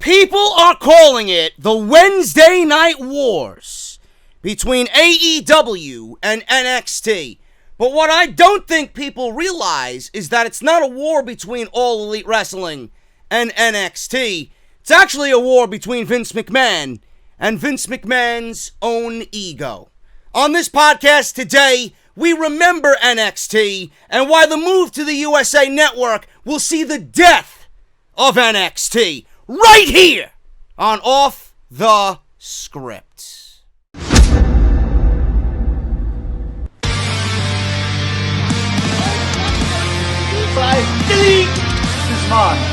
People are calling it the Wednesday Night Wars between AEW and NXT. But what I don't think people realize is that it's not a war between All Elite Wrestling and NXT. It's actually a war between Vince McMahon and Vince McMahon's own ego. On this podcast today, we remember NXT and why the move to the USA Network will see the death of NXT right here on Off the Script. Delete this man.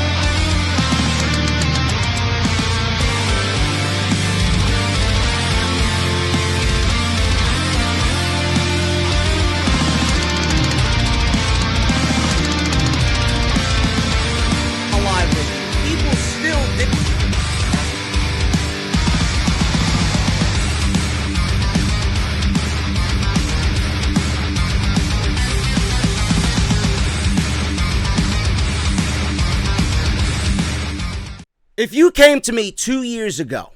Alive with you. People still did. If you came to me 2 years ago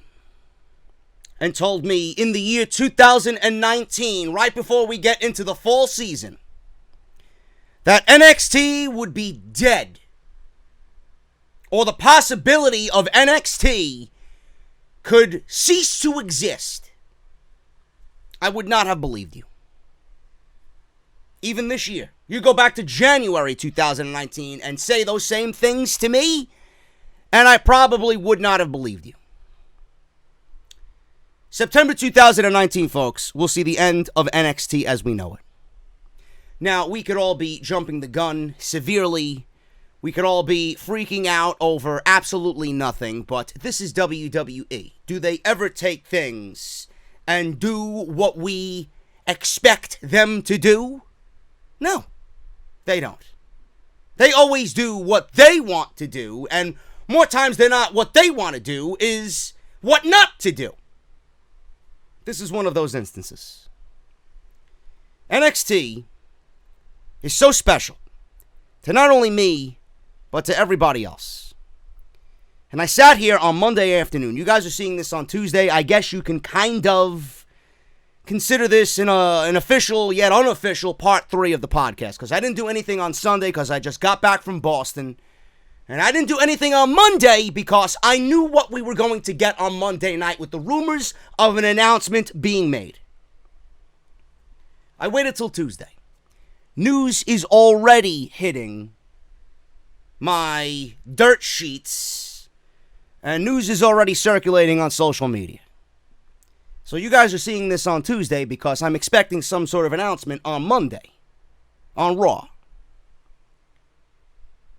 and told me in the year 2019, right before we get into the fall season, that NXT would be dead, or the possibility of NXT could cease to exist, I would not have believed you. Even this year, you go back to January 2019 and say those same things to me, and I probably would not have believed you. September 2019, folks, we'll see the end of NXT as we know it. Now, we could all be jumping the gun severely. We could all be freaking out over absolutely nothing, but this is WWE. Do they ever take things and do what we expect them to do? No, they don't. They always do what they want to do, and more times than not, what they want to do is what not to do. This is one of those instances. NXT is so special to not only me, but to everybody else. And I sat here on Monday afternoon. You guys are seeing this on Tuesday. I guess you can kind of consider this an official yet unofficial part 3 of the podcast, because I didn't do anything on Sunday because I just got back from Boston. And I didn't do anything on Monday because I knew what we were going to get on Monday night with the rumors of an announcement being made. I waited till Tuesday. News is already hitting my dirt sheets, and news is already circulating on social media. So you guys are seeing this on Tuesday because I'm expecting some sort of announcement on Monday on Raw.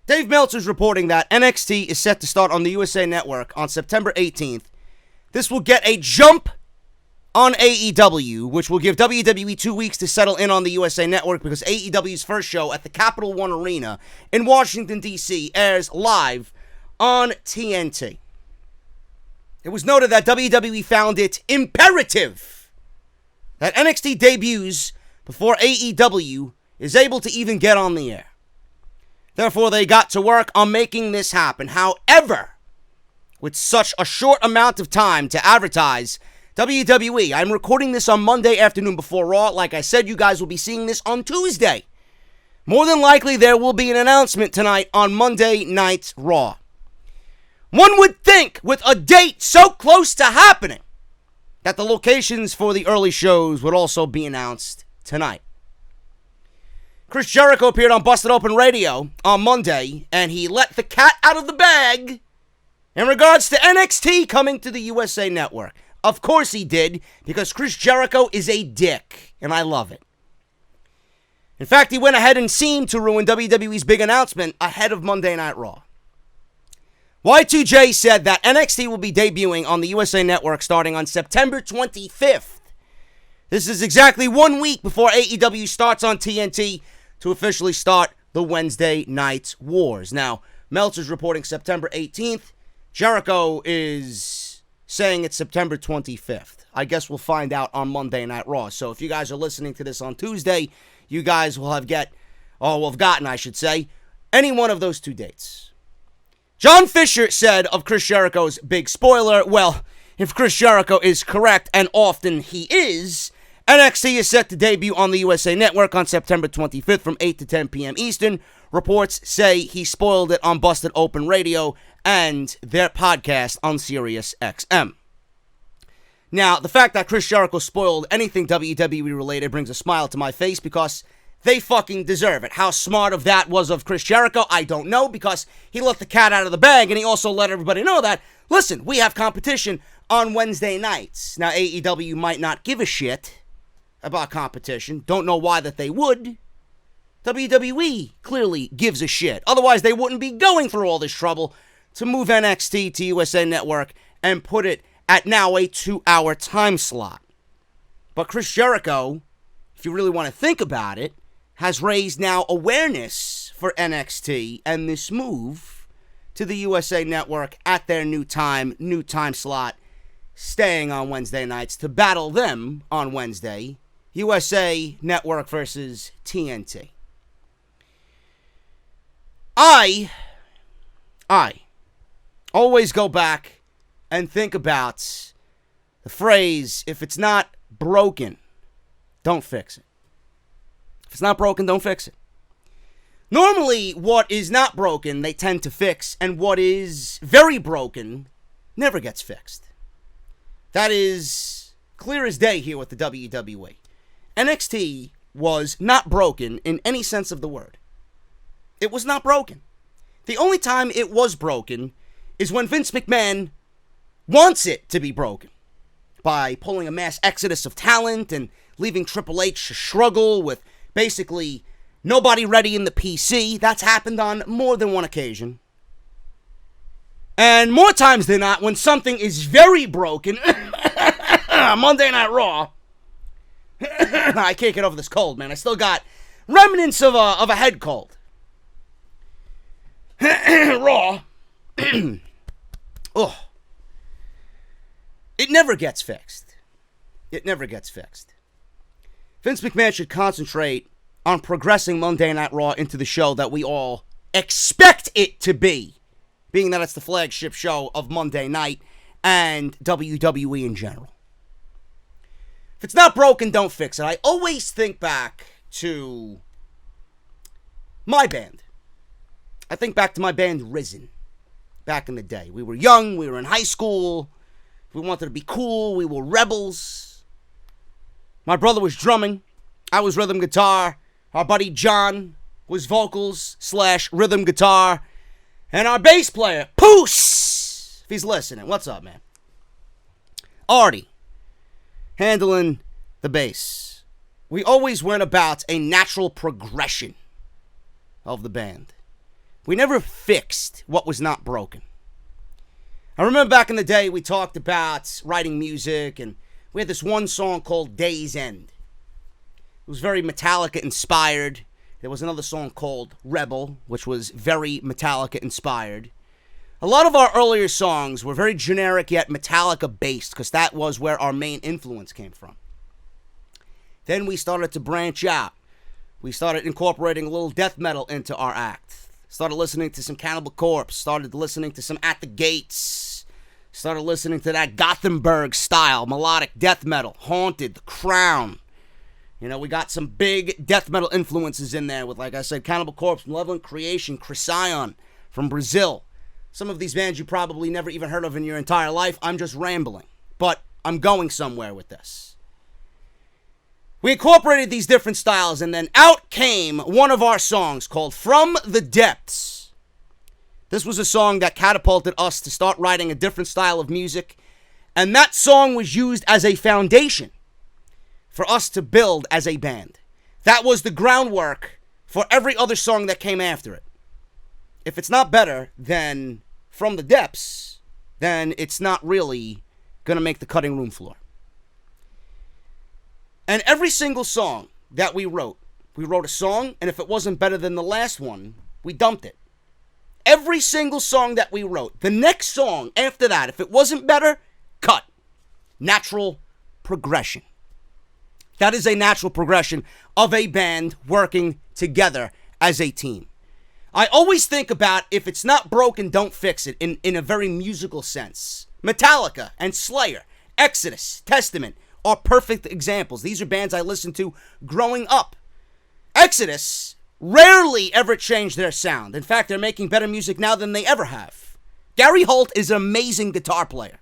Dave Meltzer's reporting that NXT is set to start on the USA Network on September 18th. This will get a jump on AEW, which will give WWE 2 weeks to settle in on the USA Network because AEW's first show at the Capital One Arena in Washington, D.C. airs live on TNT. It was noted that WWE found it imperative that NXT debuts before AEW is able to even get on the air. Therefore, they got to work on making this happen. However, with such a short amount of time to advertise, WWE, I'm recording this on Monday afternoon before Raw. Like I said, you guys will be seeing this on Tuesday. More than likely, there will be an announcement tonight on Monday Night Raw. One would think, with a date so close to happening, that the locations for the early shows would also be announced tonight. Chris Jericho appeared on Busted Open Radio on Monday, and he let the cat out of the bag in regards to NXT coming to the USA Network. Of course he did, because Chris Jericho is a dick, and I love it. In fact, he went ahead and seemed to ruin WWE's big announcement ahead of Monday Night Raw. Y2J said that NXT will be debuting on the USA Network starting on September 25th. This is exactly 1 week before AEW starts on TNT to officially start the Wednesday Night Wars. Now, Meltzer's reporting September 18th. Jericho is saying it's September 25th. I guess we'll find out on Monday Night Raw. So if you guys are listening to this on Tuesday, you guys will have gotten, I should say, any one of those two dates. John Fisher said of Chris Jericho's big spoiler, well, if Chris Jericho is correct, and often he is, NXT is set to debut on the USA Network on September 25th from 8 to 10 p.m. Eastern. Reports say he spoiled it on Busted Open Radio and their podcast on Sirius XM. Now, the fact that Chris Jericho spoiled anything WWE related brings a smile to my face because they fucking deserve it. How smart of that was of Chris Jericho, I don't know, because he let the cat out of the bag and he also let everybody know that, listen, we have competition on Wednesday nights. Now, AEW might not give a shit about competition. Don't know why that they would. WWE clearly gives a shit. Otherwise, they wouldn't be going through all this trouble to move NXT to USA Network and put it at now a 2-hour time slot. But Chris Jericho, if you really want to think about it, has raised now awareness for NXT and this move to the USA Network at their new time slot, staying on Wednesday nights to battle them on Wednesday, USA Network versus TNT. I always go back and think about the phrase, if it's not broken, don't fix it. If it's not broken, don't fix it. Normally, what is not broken, they tend to fix, and what is very broken never gets fixed. That is clear as day here with the WWE. NXT was not broken in any sense of the word. It was not broken. The only time it was broken is when Vince McMahon wants it to be broken by pulling a mass exodus of talent and leaving Triple H to struggle with basically nobody ready in the PC. That's happened on more than one occasion. And more times than not, when something is very broken, Monday Night Raw, I can't get over this cold, man. I still got remnants of a head cold. Raw. Oh. It never gets fixed. It never gets fixed. Vince McMahon should concentrate on progressing Monday Night Raw into the show that we all expect it to be, being that it's the flagship show of Monday night and WWE in general. If it's not broken, don't fix it. I always think back to my band. I think back to my band Risen back in the day. We were young, we were in high school, we wanted to be cool, we were rebels. My brother was drumming, I was rhythm guitar, our buddy John was vocals / rhythm guitar, and our bass player, Poos, if he's listening, what's up, man? Artie, handling the bass. We always went about a natural progression of the band. We never fixed what was not broken. I remember back in the day we talked about writing music, and we had this one song called Day's End. It was very Metallica inspired. There was another song called Rebel, which was very Metallica inspired. A lot of our earlier songs were very generic yet Metallica based, because that was where our main influence came from. Then we started to branch out. We started incorporating a little death metal into our act. Started listening to some Cannibal Corpse. Started listening to some At the Gates. Started listening to that Gothenburg style, melodic death metal. Haunted, The Crown. You know, we got some big death metal influences in there with, like I said, Cannibal Corpse, Malevolent Creation, Chrysion from Brazil. Some of these bands you probably never even heard of in your entire life. I'm just rambling. But I'm going somewhere with this. We incorporated these different styles, and then out came one of our songs called From the Depths. This was a song that catapulted us to start writing a different style of music, and that song was used as a foundation for us to build as a band. That was the groundwork for every other song that came after it. If it's not better than From the Depths, then it's not really going to make the cutting room floor. And every single song that we wrote a song, and if it wasn't better than the last one, we dumped it. Every single song that we wrote, the next song after that, if it wasn't better, cut. Natural progression. That is a natural progression of a band working together as a team. I always think about if it's not broken, don't fix it in a very musical sense. Metallica and Slayer, Exodus, Testament are perfect examples. These are bands I listened to growing up. Exodus rarely ever changed their sound. In fact, they're making better music now than they ever have. Gary Holt is an amazing guitar player.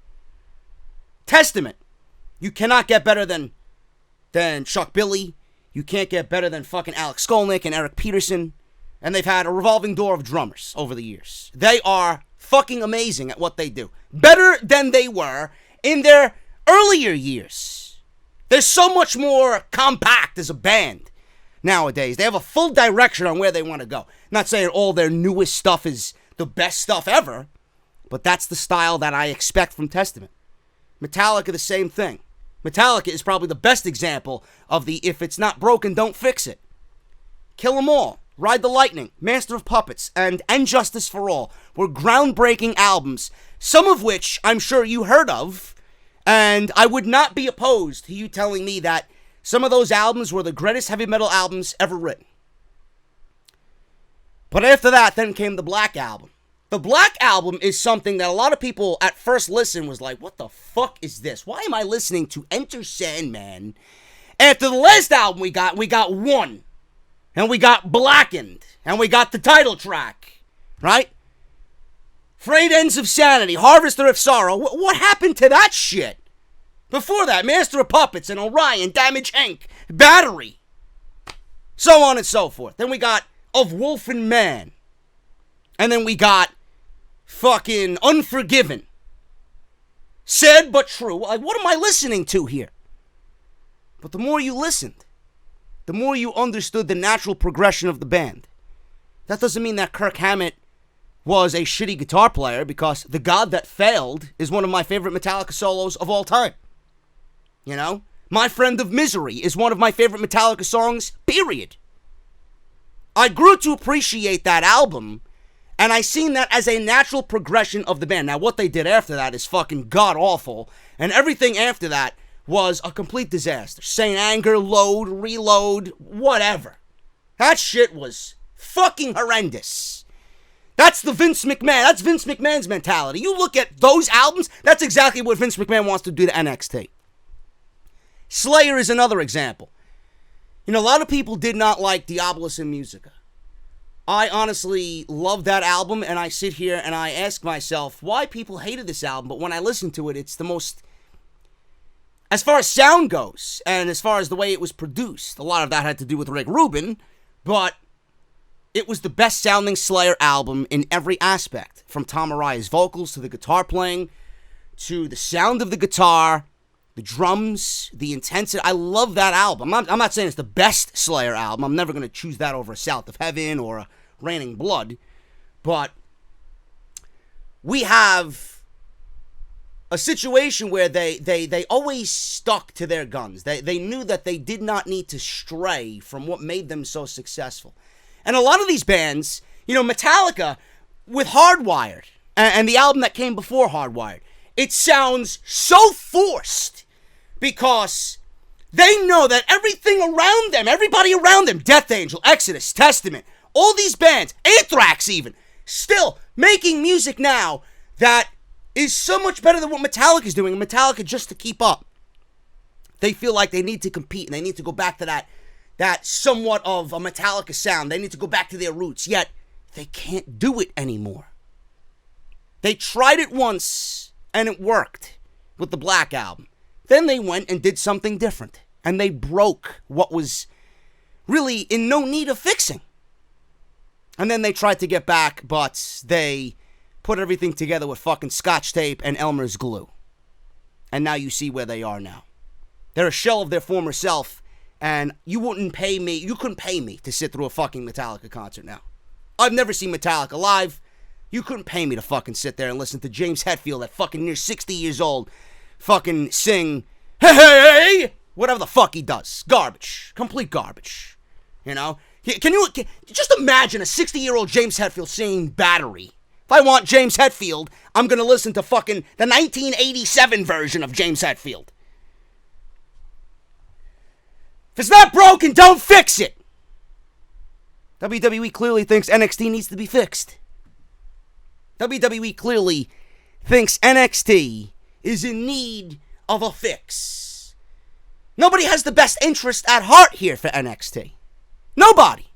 Testament, you cannot get better than Chuck Billy. You can't get better than fucking Alex Skolnick and Eric Peterson. And they've had a revolving door of drummers over the years. They are fucking amazing at what they do. Better than they were in their earlier years. They're so much more compact as a band nowadays. They have a full direction on where they want to go. Not saying all their newest stuff is the best stuff ever, but that's the style that I expect from Testament. Metallica, the same thing. Metallica is probably the best example of the if it's not broken, don't fix it. Kill 'Em All, Ride the Lightning, Master of Puppets, and Justice for All were groundbreaking albums, some of which I'm sure you heard of, and I would not be opposed to you telling me that some of those albums were the greatest heavy metal albums ever written. But after that, then came the Black Album. The Black Album is something that a lot of people at first listen was like, what the fuck is this? Why am I listening to Enter Sandman? After the last album we got One. And we got Blackened. And we got the title track. Right? Frayed Ends of Sanity. Harvester of Sorrow. What happened to that shit? Before that, Master of Puppets and Orion, Damage Inc., Battery. So on and so forth. Then we got Of Wolf and Man. And then we got fucking Unforgiven. Sad but true. Like, what am I listening to here? But the more you listened, the more you understood the natural progression of the band. That doesn't mean that Kirk Hammett was a shitty guitar player, because The God That Failed is one of my favorite Metallica solos of all time. You know? My Friend of Misery is one of my favorite Metallica songs, period. I grew to appreciate that album, and I seen that as a natural progression of the band. Now, what they did after that is fucking god-awful, and everything after that was a complete disaster. Saint Anger, Load, Reload, whatever. That shit was fucking horrendous. That's the Vince McMahon. That's Vince McMahon's mentality. You look at those albums, that's exactly what Vince McMahon wants to do to NXT. Slayer is another example. You know, a lot of people did not like Diabolus in Musica. I honestly love that album, and I sit here and I ask myself why people hated this album, but when I listen to it, it's the most, as far as sound goes, and as far as the way it was produced, a lot of that had to do with Rick Rubin, but it was the best sounding Slayer album in every aspect, from Tom Araya's vocals to the guitar playing, to the sound of the guitar, the drums, the intensity. I love that album. I'm not saying it's the best Slayer album. I'm never going to choose that over a South of Heaven or a Raining Blood. But we have a situation where they always stuck to their guns. They knew that they did not need to stray from what made them so successful. And a lot of these bands, you know, Metallica with Hardwired and the album that came before Hardwired, it sounds so forced because they know that everything around them, everybody around them, Death Angel, Exodus, Testament, all these bands, Anthrax even, still making music now that is so much better than what Metallica's doing. And Metallica, just to keep up, they feel like they need to compete and they need to go back to that somewhat of a Metallica sound. They need to go back to their roots, yet they can't do it anymore. They tried it once and it worked with the Black Album. Then they went and did something different, and they broke what was really in no need of fixing. And then they tried to get back, but they put everything together with fucking Scotch tape and Elmer's glue. And now you see where they are now. They're a shell of their former self, and you couldn't pay me to sit through a fucking Metallica concert now. I've never seen Metallica live. You couldn't pay me to fucking sit there and listen to James Hetfield at fucking near 60 years old fucking sing, hey, hey, whatever the fuck he does. Garbage. Complete garbage. You know? Can you just imagine a 60-year-old James Hetfield singing Battery? If I want James Hetfield, I'm gonna listen to fucking the 1987 version of James Hetfield. If it's not broken, don't fix it. WWE clearly thinks NXT needs to be fixed. WWE clearly thinks NXT is in need of a fix. Nobody has the best interest at heart here for NXT. Nobody.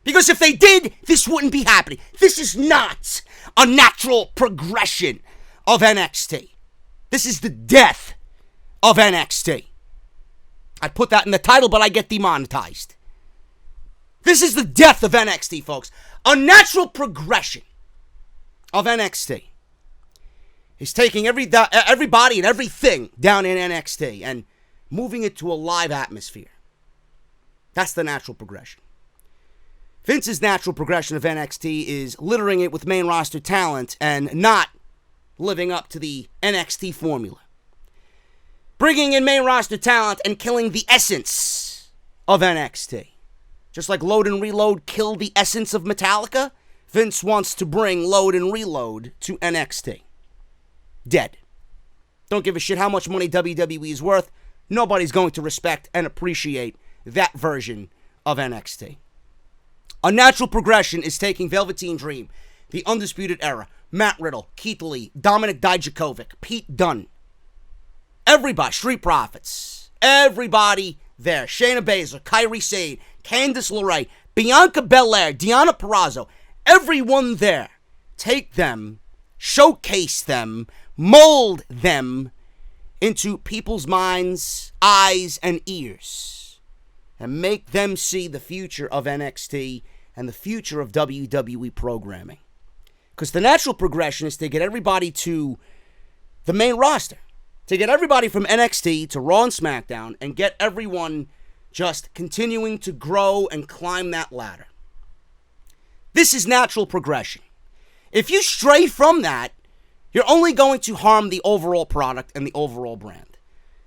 Because if they did, this wouldn't be happening. This is not a natural progression of NXT. This is the death of NXT. I'd put that in the title, but I get demonetized. This is the death of NXT, folks. A natural progression of NXT is taking everybody and everything down in NXT and moving it to a live atmosphere. That's the natural progression. Vince's natural progression of NXT is littering it with main roster talent and not living up to the NXT formula. Bringing in main roster talent and killing the essence of NXT. Just like Load and Reload killed the essence of Metallica, Vince wants to bring Load and Reload to NXT. Dead. Don't give a shit how much money WWE is worth. Nobody's going to respect and appreciate that version of NXT. A natural progression is taking Velveteen Dream, The Undisputed Era, Matt Riddle, Keith Lee, Dominic Dijakovic, Pete Dunne. Everybody, Street Profits, everybody there. Shayna Baszler, Kairi Sane, Candice LeRae, Bianca Belair, Deonna Purrazzo, everyone there. Take them, showcase them, mold them into people's minds, eyes, and ears, and make them see the future of NXT and the future of WWE programming. Because the natural progression is to get everybody to the main roster, to get everybody from NXT to Raw and SmackDown, and get everyone just continuing to grow and climb that ladder. This is natural progression. If you stray from that, you're only going to harm the overall product and the overall brand.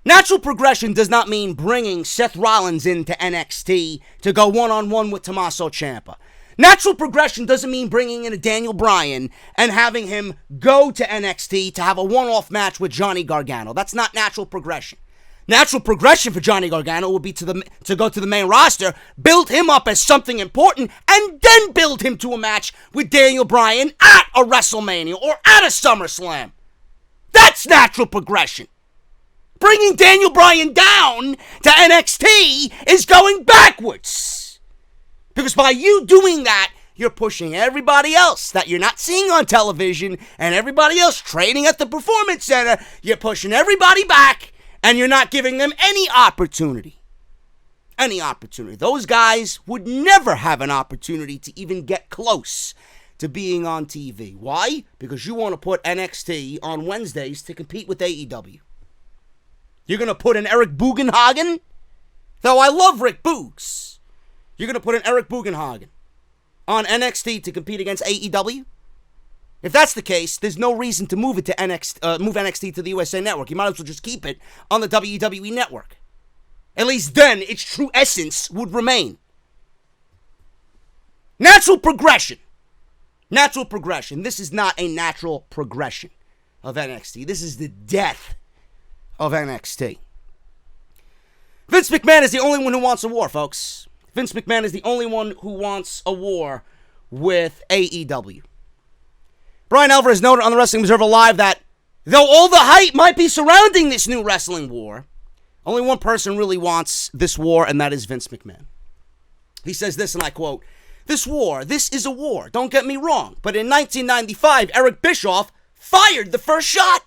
Natural progression does not mean bringing Seth Rollins into NXT to go one-on-one with Tommaso Ciampa. Natural progression doesn't mean bringing in a Daniel Bryan and having him go to NXT to have a one-off match with Johnny Gargano. That's not natural progression. Natural progression for Johnny Gargano would be to go to the main roster, build him up as something important, and then build him to a match with Daniel Bryan at a WrestleMania or at a SummerSlam. That's natural progression. Bringing Daniel Bryan down to NXT is going backwards. Because by you doing that, you're pushing everybody else that you're not seeing on television and everybody else training at the Performance Center. You're pushing everybody back. And you're not giving them any opportunity. Any opportunity. Those guys would never have an opportunity to even get close to being on TV. Why? Because you want to put NXT on Wednesdays to compete with AEW. You're going to put an Eric Bugenhagen? Though I love Rick Boogs. You're going to put an Eric Bugenhagen on NXT to compete against AEW? If that's the case, there's no reason to move it to move NXT to the USA Network. You might as well just keep it on the WWE Network. At least then, its true essence would remain. Natural progression. Natural progression. This is not a natural progression of NXT. This is the death of NXT. Vince McMahon is the only one who wants a war, folks. Vince McMahon is the only one who wants a war with AEW. Brian Alvarez noted on the Wrestling Observer Live that though all the hype might be surrounding this new wrestling war, only one person really wants this war, and that is Vince McMahon. He says this, and I quote, this is a war, don't get me wrong, but in 1995, Eric Bischoff fired the first shot.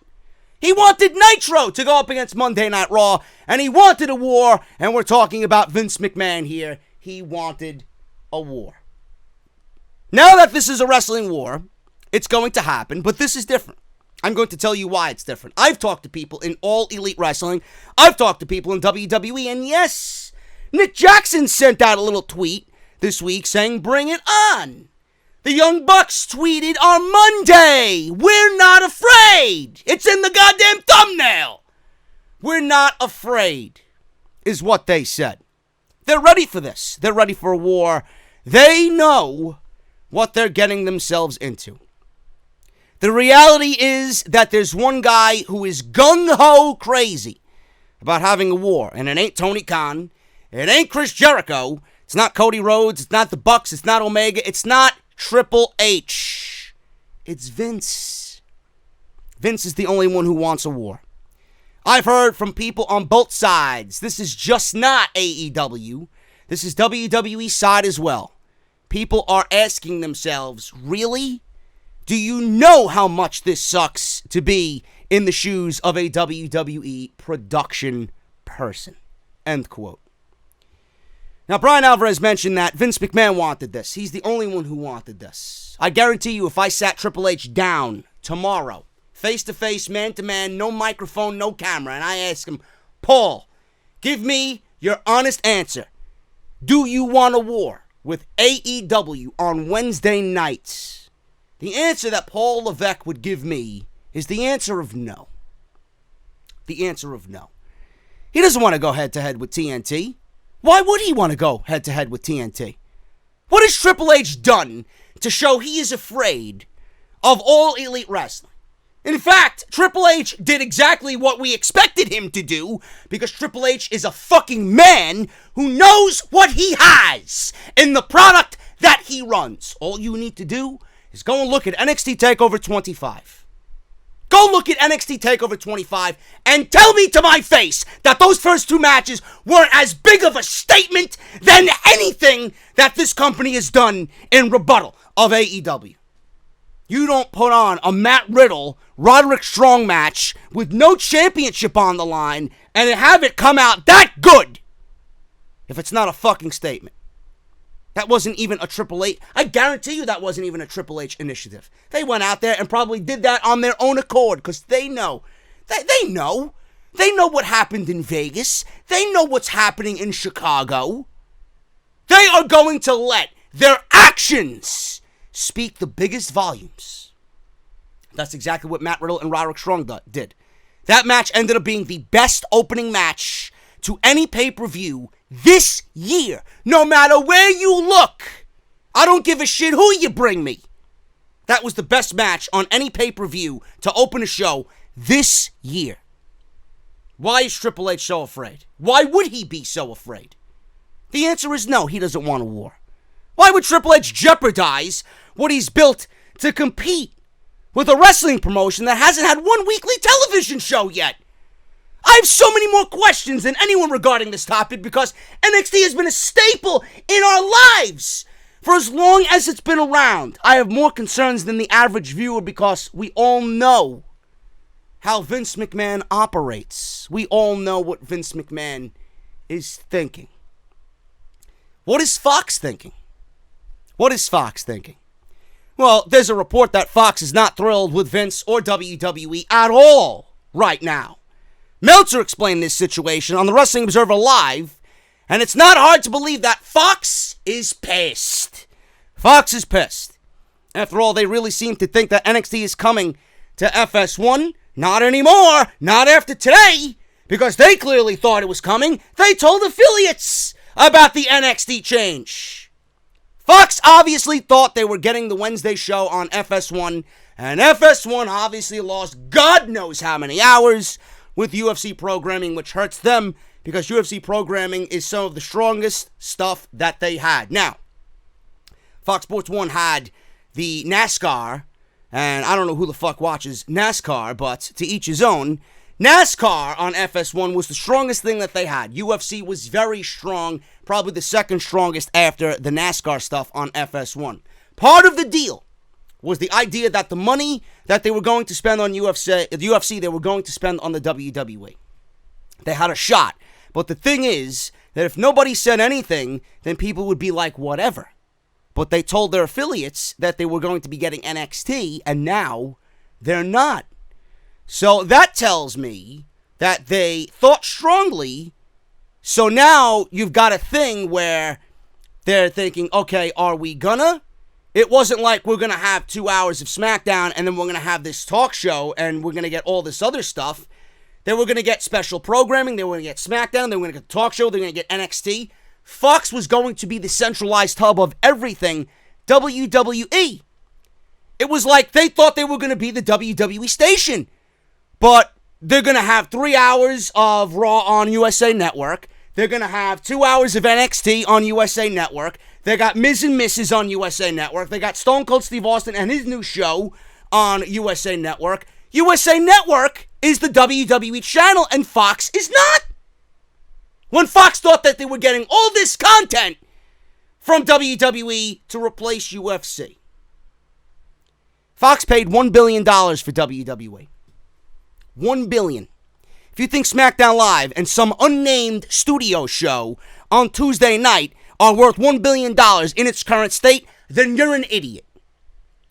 He wanted Nitro to go up against Monday Night Raw, and he wanted a war, and we're talking about Vince McMahon here. He wanted a war. Now that this is a wrestling war, it's going to happen, but this is different. I'm going to tell you why it's different. I've talked to people in All Elite Wrestling. I've talked to people in WWE, and yes, Nick Jackson sent out a little tweet this week saying, bring it on. The Young Bucks tweeted on Monday, we're not afraid. It's in the goddamn thumbnail. We're not afraid, is what they said. They're ready for this. They're ready for a war. They know what they're getting themselves into. The reality is that there's one guy who is gung-ho crazy about having a war, and it ain't Tony Khan, it ain't Chris Jericho, It's not Cody Rhodes. It's not the Bucks. It's not Omega. It's not Triple H. It's Vince. Vince is the only one who wants a war. I've heard from people on both sides. This is just not AEW. This is WWE side as well. People are asking themselves, really? Do you know how much this sucks to be in the shoes of a WWE production person? End quote. Now, Brian Alvarez mentioned that Vince McMahon wanted this. He's the only one who wanted this. I guarantee you, if I sat Triple H down tomorrow, face-to-face, man-to-man, no microphone, no camera, and I ask him, Paul, give me your honest answer. Do you want a war with AEW on Wednesday nights? The answer that Paul Levesque would give me is the answer of no. The answer of no. He doesn't want to go head-to-head with TNT. Why would he want to go head-to-head with TNT? What has Triple H done to show he is afraid of All Elite Wrestling? In fact, Triple H did exactly what we expected him to do, because Triple H is a fucking man who knows what he has in the product that he runs. All you need to do is go and look at NXT TakeOver 25. Go look at NXT TakeOver 25 and tell me to my face that those first two matches weren't as big of a statement than anything that this company has done in rebuttal of AEW. You don't put on a Matt Riddle, Roderick Strong match with no championship on the line and have it come out that good if it's not a fucking statement. That wasn't even a Triple H. I guarantee you that wasn't even a Triple H initiative. They went out there and probably did that on their own accord because they know. They know. They know what happened in Vegas. They know what's happening in Chicago. They are going to let their actions speak the biggest volumes. That's exactly what Matt Riddle and Roderick Strong did. That match ended up being the best opening match to any pay-per-view this year. No matter where you look. I don't give a shit who you bring me. That was the best match on any pay-per-view to open a show this year. Why is Triple H so afraid? Why would he be so afraid? The answer is no, he doesn't want a war. Why would Triple H jeopardize what he's built to compete with a wrestling promotion that hasn't had one weekly television show yet? I have so many more questions than anyone regarding this topic because NXT has been a staple in our lives for as long as it's been around. I have more concerns than the average viewer because we all know how Vince McMahon operates. We all know what Vince McMahon is thinking. What is Fox thinking? What is Fox thinking? Well, there's a report that Fox is not thrilled with Vince or WWE at all right now. Meltzer explained this situation on the Wrestling Observer Live, and it's not hard to believe that Fox is pissed. Fox is pissed. After all, they really seem to think that NXT is coming to FS1. Not anymore. Not after today, because they clearly thought it was coming. They told affiliates about the NXT change. Fox obviously thought they were getting the Wednesday show on FS1, and FS1 obviously lost God knows how many hours with UFC programming, which hurts them because UFC programming is some of the strongest stuff that they had. Now, Fox Sports 1 had the NASCAR, and I don't know who the fuck watches NASCAR, but to each his own. NASCAR on FS1 was the strongest thing that they had. UFC was very strong, probably the second strongest after the NASCAR stuff on FS1. Part of the deal was the idea that the money that they were going to spend on UFC, they were going to spend on the WWE. They had a shot. But the thing is that if nobody said anything, then people would be like, whatever. But they told their affiliates that they were going to be getting NXT, and now they're not. So that tells me that they thought strongly. So now you've got a thing where they're thinking, okay, are we gonna? It wasn't like we're going to have 2 hours of SmackDown and then we're going to have this talk show and we're going to get all this other stuff. They were going to get special programming. They were going to get SmackDown. They were going to get the talk show. They were going to get NXT. Fox was going to be the centralized hub of everything WWE. It was like they thought they were going to be the WWE station. But they're going to have 3 hours of Raw on USA Network. They're going to have 2 hours of NXT on USA Network. They got Miz and Mrs. on USA Network. They got Stone Cold Steve Austin and his new show on USA Network. USA Network is the WWE channel, and Fox is not. When Fox thought that they were getting all this content from WWE to replace UFC. Fox paid $1 billion for WWE. $1 billion. If you think SmackDown Live and some unnamed studio show on Tuesday night are worth $1 billion in its current state, then you're an idiot.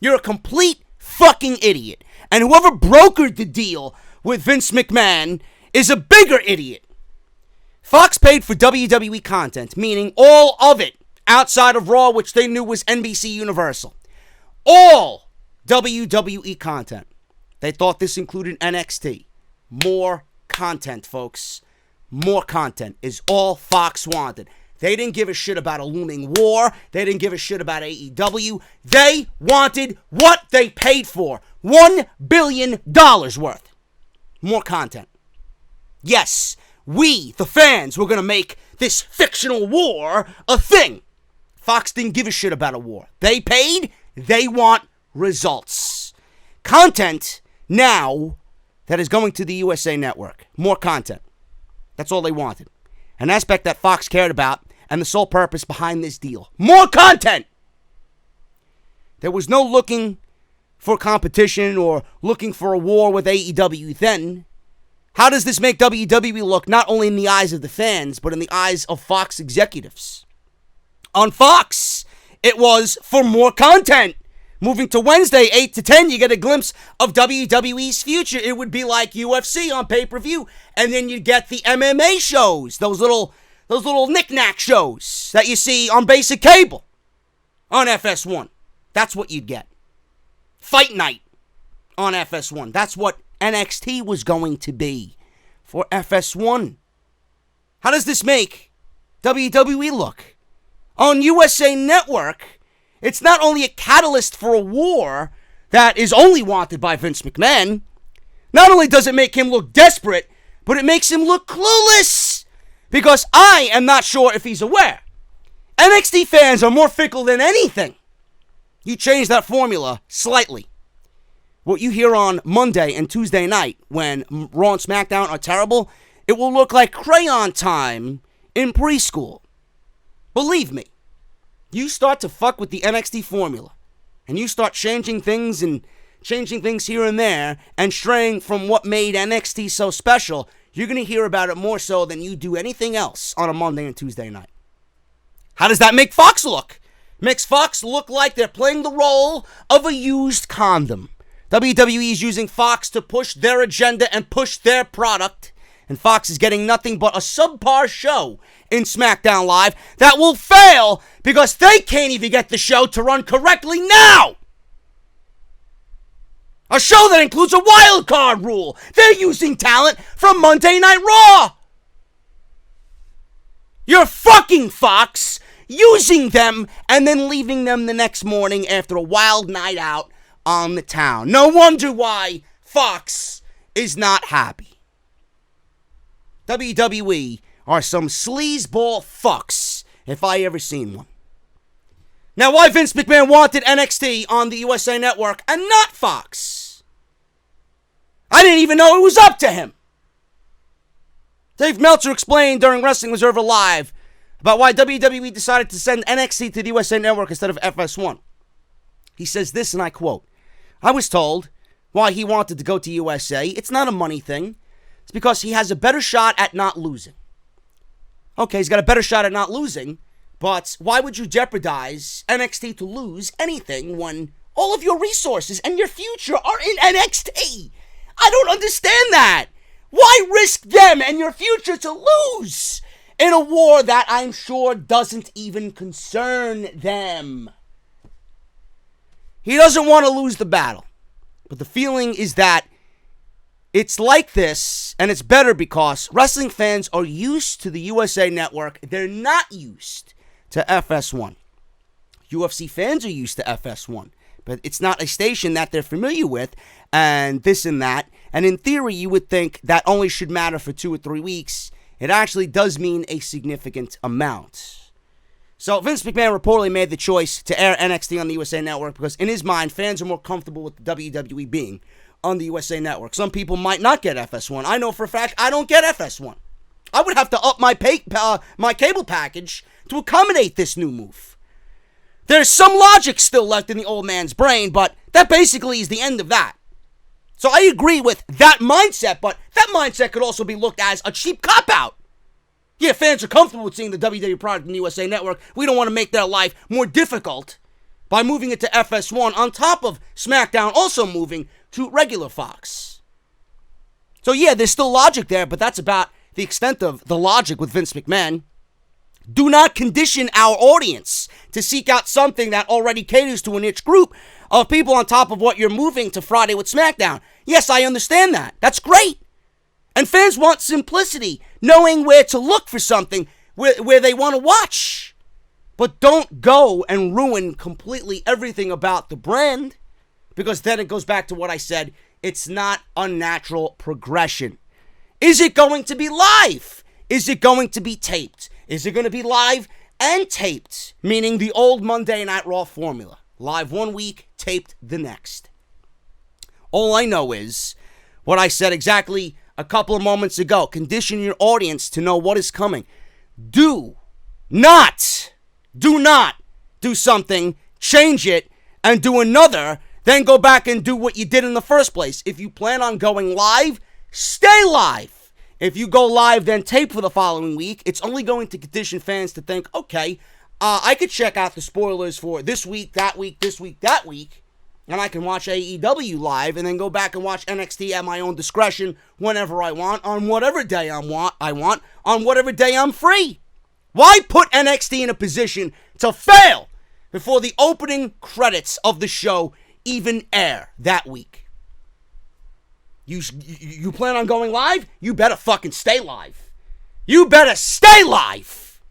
You're a complete fucking idiot. And whoever brokered the deal with Vince McMahon is a bigger idiot. Fox paid for WWE content, meaning all of it, outside of Raw, which they knew was NBC Universal. All WWE content. They thought this included NXT. More content, folks. More content is all Fox wanted. They didn't give a shit about a looming war. They didn't give a shit about AEW. They wanted what they paid for. $1 billion worth. More content. Yes, we, the fans, were going to make this fictional war a thing. Fox didn't give a shit about a war. They paid. They want results. Content now that is going to the USA Network. More content. That's all they wanted. An aspect that Fox cared about and the sole purpose behind this deal. More content! There was no looking for competition or looking for a war with AEW then. How does this make WWE look not only in the eyes of the fans, but in the eyes of Fox executives? On Fox, it was for more content. Moving to Wednesday, 8 to 10, you get a glimpse of WWE's future. It would be like UFC on pay-per-view. And then you'd get the MMA shows, those little knick-knack shows that you see on basic cable on FS1. That's what you'd get. Fight Night on FS1. That's what NXT was going to be for FS1. How does this make WWE look? On USA Network, it's not only a catalyst for a war that is only wanted by Vince McMahon. Not only does it make him look desperate, but it makes him look clueless. Because I am not sure if he's aware. NXT fans are more fickle than anything. You change that formula slightly. What you hear on Monday and Tuesday night when Raw and SmackDown are terrible, it will look like crayon time in preschool. Believe me. You start to fuck with the NXT formula, and you start changing things here and there, and straying from what made NXT so special, you're going to hear about it more so than you do anything else on a Monday and Tuesday night. How does that make Fox look? It makes Fox look like they're playing the role of a used condom. WWE is using Fox to push their agenda and push their product, and Fox is getting nothing but a subpar show in SmackDown Live that will fail because they can't even get the show to run correctly now. A show that includes a wild card rule. They're using talent from Monday Night Raw. You're fucking Fox, using them and then leaving them the next morning after a wild night out on the town. No wonder why Fox is not happy. WWE are some sleazeball fucks, if I ever seen one. Now, why Vince McMahon wanted NXT on the USA Network and not Fox? I didn't even know it was up to him. Dave Meltzer explained during Wrestling Observer Live about why WWE decided to send NXT to the USA Network instead of FS1. He says this, and I quote, "I was told why he wanted to go to USA. It's not a money thing. It's because he has a better shot at not losing." Okay, he's got a better shot at not losing, but why would you jeopardize NXT to lose anything when all of your resources and your future are in NXT? I don't understand that. Why risk them and your future to lose in a war that I'm sure doesn't even concern them? He doesn't want to lose the battle, but the feeling is that it's like this, and it's better because wrestling fans are used to the USA Network. They're not used to FS1. UFC fans are used to FS1, but it's not a station that they're familiar with, and this and that. And in theory, you would think that only should matter for 2 or 3 weeks it actually does mean a significant amount. So Vince McMahon reportedly made the choice to air NXT on the USA Network because in his mind, fans are more comfortable with the WWE being on the USA Network. Some people might not get FS1. I know for a fact I don't get FS1. I would have to up my cable package to accommodate this new move. There's some logic still left in the old man's brain, but that basically is the end of that. So I agree with that mindset, but that mindset could also be looked as a cheap cop-out. Yeah, fans are comfortable with seeing the WWE product in the USA Network. We don't want to make their life more difficult by moving it to FS1 on top of SmackDown also moving to regular Fox. So yeah, there's still logic there, but that's about the extent of the logic with Vince McMahon. Do not condition our audience to seek out something that already caters to a niche group of people on top of what you're moving to Friday with SmackDown. Yes, I understand that. That's great. And fans want simplicity, knowing where to look for something where they want to watch. But don't go and ruin completely everything about the brand, because then it goes back to what I said. It's not unnatural progression. Is it going to be live? Is it going to be taped? Is it going to be live and taped? Meaning the old Monday Night Raw formula. Live one week, taped the next. All I know is what I said exactly a couple of moments ago. Condition your audience to know what is coming. Do not do something, change it, and do another, then go back and do what you did in the first place. If you plan on going live, stay live. If you go live, then tape for the following week, it's only going to condition fans to think, okay, I could check out the spoilers for this week, that week, this week, that week, and I can watch AEW live and then go back and watch NXT at my own discretion whenever I want, on whatever day I want, on whatever day I'm free. Why put NXT in a position to fail before the opening credits of the show even air that week? You plan on going live? You better fucking stay live. You better stay live.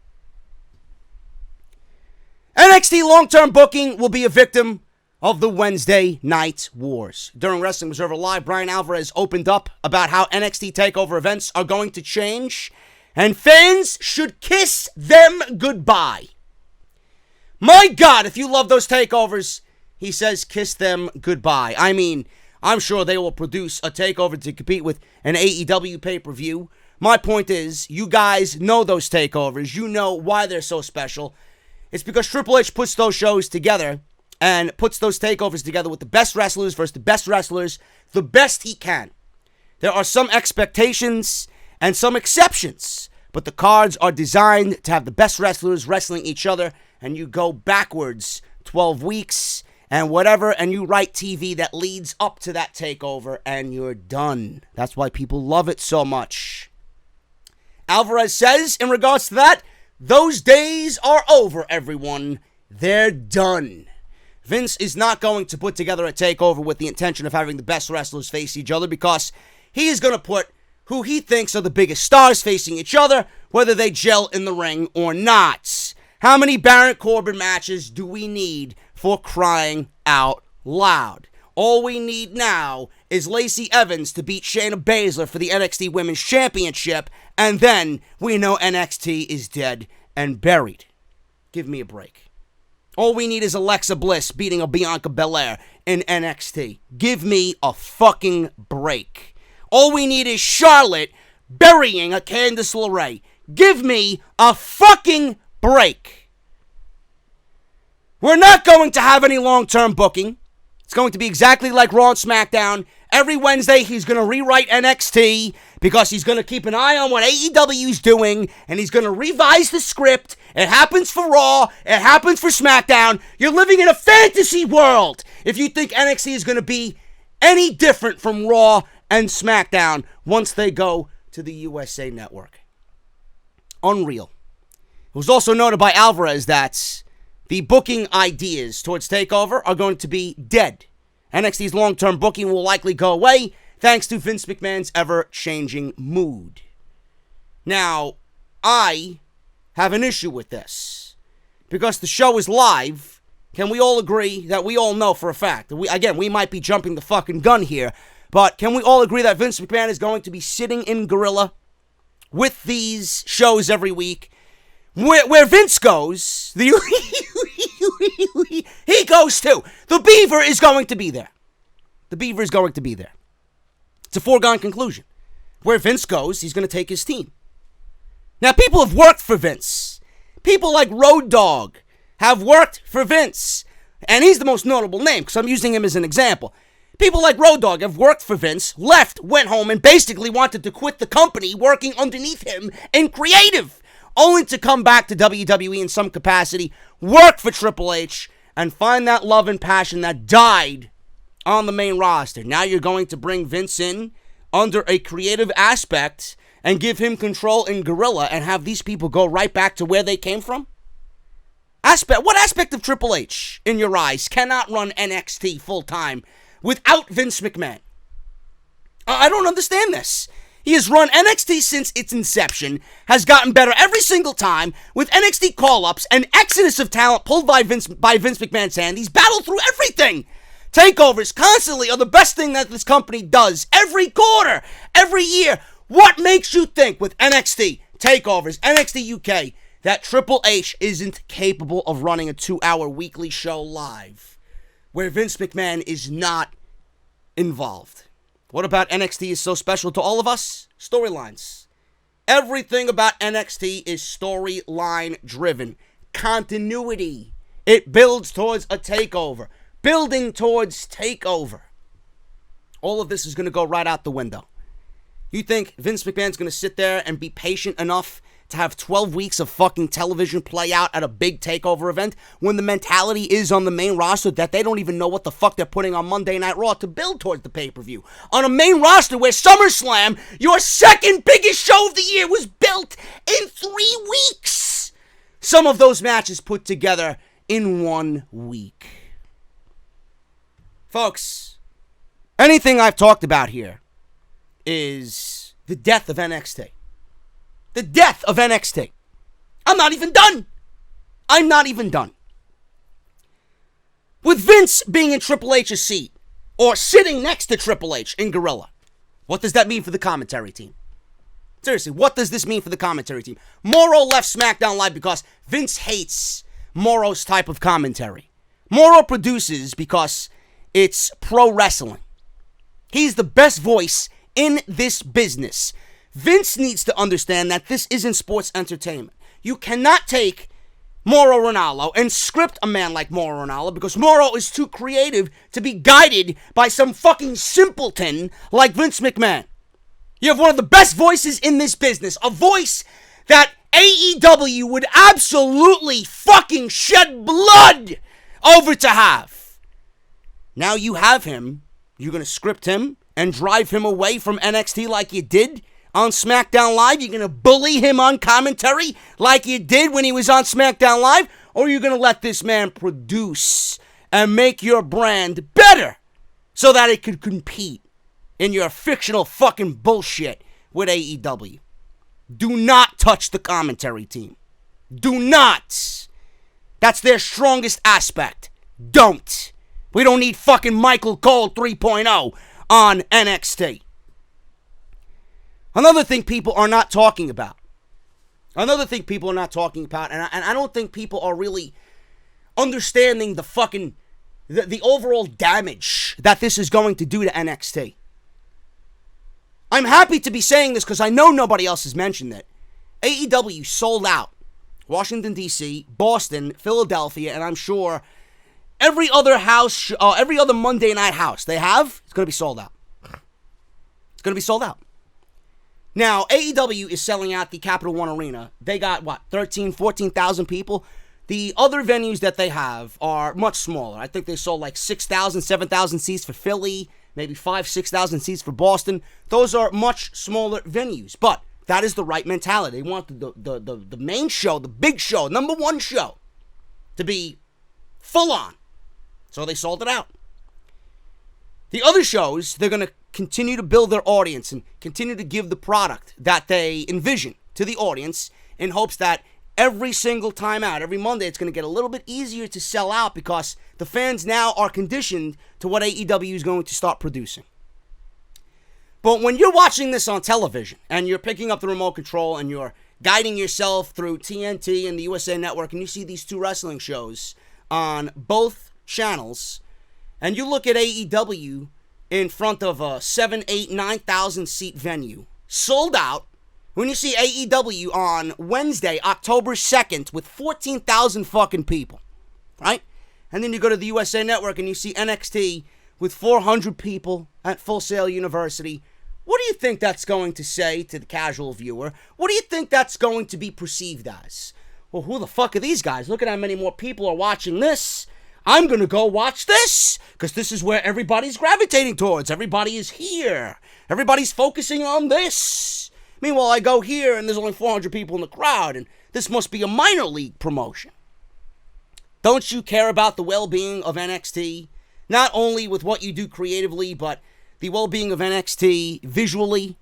NXT long-term booking will be a victim of the Wednesday night wars. During Wrestling Observer Live, Brian Alvarez opened up about how NXT TakeOver events are going to change, and fans should kiss them goodbye. My God, if you love those takeovers, he says kiss them goodbye. I mean, I'm sure they will produce a takeover to compete with an AEW pay-per-view. My point is, you guys know those takeovers. You know why they're so special. It's because Triple H puts those shows together and puts those takeovers together with the best wrestlers versus the best wrestlers, the best he can. There are some expectations and some exceptions, but the cards are designed to have the best wrestlers wrestling each other, and you go backwards 12 weeks and whatever, and you write TV that leads up to that takeover, and you're done. That's why people love it so much. Alvarez says, in regards to that, those days are over, everyone. They're done. Vince is not going to put together a takeover with the intention of having the best wrestlers face each other, because he is going to put who he thinks are the biggest stars facing each other, whether they gel in the ring or not. How many Baron Corbin matches do we need, for crying out loud? All we need now is Lacey Evans to beat Shayna Baszler for the NXT Women's Championship, and then we know NXT is dead and buried. Give me a break. All we need is Alexa Bliss beating a Bianca Belair in NXT. Give me a fucking break. All we need is Charlotte burying a Candice LeRae. Give me a fucking break. We're not going to have any long-term booking. It's going to be exactly like Raw and SmackDown. Every Wednesday, he's going to rewrite NXT because he's going to keep an eye on what AEW's doing, and he's going to revise the script. It happens for Raw. It happens for SmackDown. You're living in a fantasy world if you think NXT is going to be any different from Raw and SmackDown once they go to the USA Network. Unreal. It was also noted by Alvarez that the booking ideas towards TakeOver are going to be dead. NXT's long-term booking will likely go away thanks to Vince McMahon's ever-changing mood. Now, I have an issue with this, because the show is live. Can we all agree that we all know for a fact? We might be jumping the fucking gun here, but can we all agree that Vince McMahon is going to be sitting in Gorilla with these shows every week. Where Vince goes, he goes too. The Beaver is going to be there. The Beaver is going to be there. It's a foregone conclusion. Where Vince goes, he's going to take his team. Now, people have worked for Vince. People like Road Dogg have worked for Vince. And he's the most notable name because I'm using him as an example. People like Road Dogg have worked for Vince, left, went home, and basically wanted to quit the company working underneath him in creative, only to come back to WWE in some capacity, work for Triple H, and find that love and passion that died on the main roster. Now you're going to bring Vince in under a creative aspect and give him control in Guerrilla and have these people go right back to where they came from? What aspect of Triple H, in your eyes, cannot run NXT full-time without Vince McMahon? I don't understand this. He has run NXT since its inception, has gotten better every single time, with NXT call-ups and exodus of talent pulled by Vince McMahon's hand. He's battled through everything. Takeovers constantly are the best thing that this company does. Every quarter, every year. What makes you think with NXT, takeovers, NXT UK, that Triple H isn't capable of running a 2-hour weekly show live where Vince McMahon is not involved? What about NXT is so special to all of us? Storylines. Everything about NXT is storyline driven. Continuity. It builds towards a takeover. Building towards takeover. All of this is going to go right out the window. You think Vince McMahon's going to sit there and be patient enough to have 12 weeks of fucking television play out at a big takeover event when the mentality is on the main roster that they don't even know what the fuck they're putting on Monday Night Raw to build towards the pay-per-view? On a main roster where SummerSlam, your second biggest show of the year, was built in 3 weeks. Some of those matches put together in 1 week. Folks, anything I've talked about here is the death of NXT. The death of NXT. I'm not even done. With Vince being in Triple H's seat, or sitting next to Triple H in Guerrilla, what does that mean for the commentary team? Seriously, what does this mean for the commentary team? Mauro left SmackDown Live because Vince hates Mauro's type of commentary. Mauro produces because it's pro wrestling. He's the best voice in this business. Vince needs to understand that this isn't sports entertainment. You cannot take Mauro Ranallo and script a man like Mauro Ranallo because Mauro is too creative to be guided by some fucking simpleton like Vince McMahon. You have one of the best voices in this business. A voice that AEW would absolutely fucking shed blood over to have. Now you have him. You're going to script him and drive him away from NXT like you did on SmackDown Live? You're going to bully him on commentary like you did when he was on SmackDown Live? Or are you going to let this man produce and make your brand better so that it could compete in your fictional fucking bullshit with AEW? Do not touch the commentary team. Do not. That's their strongest aspect. Don't. We don't need fucking Michael Cole 3.0 on NXT. Another thing people are not talking about. And I don't think people are really understanding the fucking, the overall damage that this is going to do to NXT. I'm happy to be saying this because I know nobody else has mentioned it. AEW sold out Washington, D.C., Boston, Philadelphia, and I'm sure every other house, every other Monday night house they have, it's going to be sold out. It's going to be sold out. Now, AEW is selling out the Capital One Arena. They got, 13,000, 14,000 people? The other venues that they have are much smaller. I think they sold like 6,000, 7,000 seats for Philly, maybe 5,000, 6,000 seats for Boston. Those are much smaller venues, but that is the right mentality. They want the main show, the big show, number one show, to be full on. So they sold it out. The other shows, they're going to continue to build their audience and continue to give the product that they envision to the audience in hopes that every single time out, every Monday, it's going to get a little bit easier to sell out because the fans now are conditioned to what AEW is going to start producing. But when you're watching this on television and you're picking up the remote control and you're guiding yourself through TNT and the USA Network and you see these two wrestling shows on both channels and you look at AEW in front of a 7, 8, 9,000 seat venue, sold out, when you see AEW on Wednesday, October 2nd with 14,000 fucking people, right? And then you go to the USA Network and you see NXT with 400 people at Full Sail University. What do you think that's going to say to the casual viewer? What do you think that's going to be perceived as? Well, who the fuck are these guys? Look at how many more people are watching this. I'm going to go watch this because this is where everybody's gravitating towards. Everybody is here. Everybody's focusing on this. Meanwhile, I go here and there's only 400 people in the crowd and this must be a minor league promotion. Don't you care about the well-being of NXT? Not only with what you do creatively, but the well-being of NXT visually.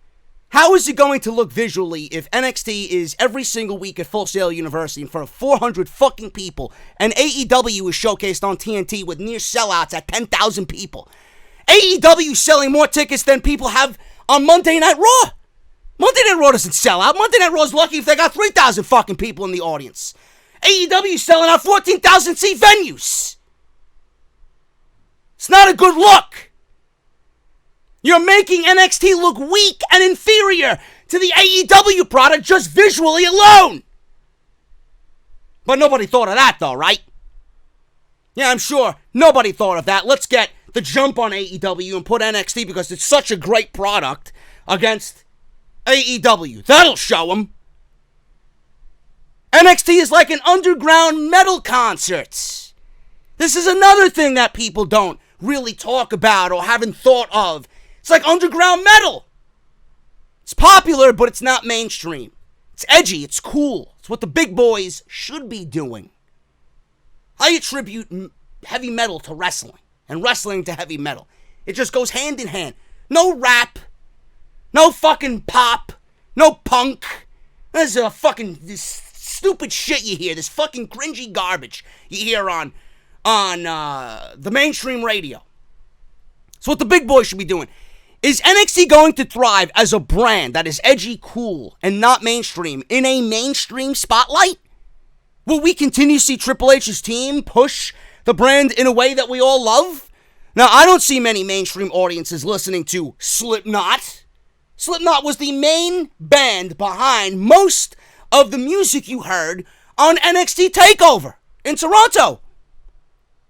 How is it going to look visually if NXT is every single week at Full Sail University in front of 400 fucking people and AEW is showcased on TNT with near sellouts at 10,000 people? AEW selling more tickets than people have on Monday Night Raw. Monday Night Raw doesn't sell out. Monday Night Raw is lucky if they got 3,000 fucking people in the audience. AEW is selling out 14,000 seat venues. It's not a good look. You're making NXT look weak and inferior to the AEW product just visually alone. But nobody thought of that though, right? Yeah, I'm sure nobody thought of that. Let's get the jump on AEW and put NXT because it's such a great product against AEW. That'll show them. NXT is like an underground metal concert. This is another thing that people don't really talk about or haven't thought of. It's like underground metal. It's popular, but it's not mainstream. It's edgy. It's cool. It's what the big boys should be doing. I attribute heavy metal to wrestling and wrestling to heavy metal. It just goes hand in hand. No rap. No fucking pop. No punk. This is stupid shit you hear. This fucking cringy garbage you hear on the mainstream radio. It's what the big boys should be doing. Is NXT going to thrive as a brand that is edgy, cool, and not mainstream in a mainstream spotlight? Will we continue to see Triple H's team push the brand in a way that we all love? Now, I don't see many mainstream audiences listening to Slipknot. Slipknot was the main band behind most of the music you heard on NXT TakeOver in Toronto.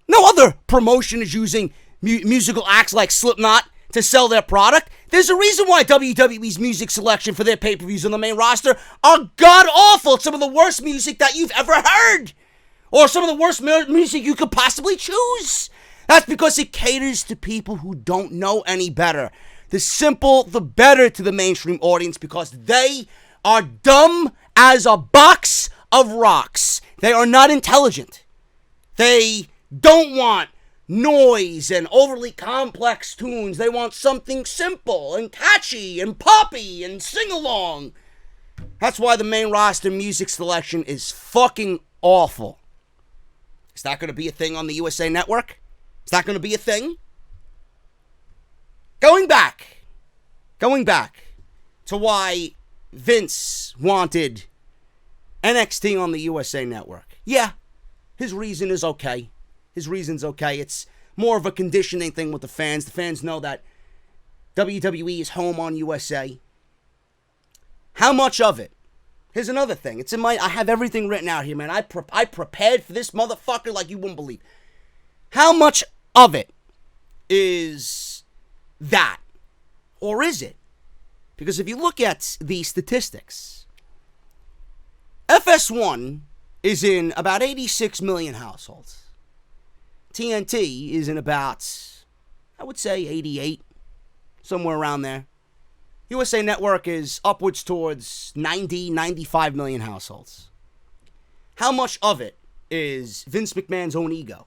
No other promotion is using musical acts like Slipknot to sell their product. There's a reason why WWE's music selection for their pay-per-views on the main roster are god-awful. It's some of the worst music that you've ever heard. Or some of the worst music you could possibly choose. That's because it caters to people who don't know any better. The simple, the better to the mainstream audience because they are dumb as a box of rocks. They are not intelligent. They don't want noise and overly complex tunes. They want something simple and catchy and poppy and sing-along. That's why the main roster music selection is fucking awful. Is that going to be a thing on the USA Network? Is that going to be a thing? Going back to why Vince wanted NXT on the USA Network. Yeah, his reason is okay. His reason's okay. It's more of a conditioning thing with the fans. The fans know that WWE is home on USA. How much of it? Here's another thing. It's in my... I have everything written out here, man. I prepared for this motherfucker like you wouldn't believe. How much of it is that? Or is it? Because if you look at the statistics, FS1 is in about 86 million households. TNT is in about, I would say, 88, somewhere around there. USA Network is upwards towards 90, 95 million households. How much of it is Vince McMahon's own ego,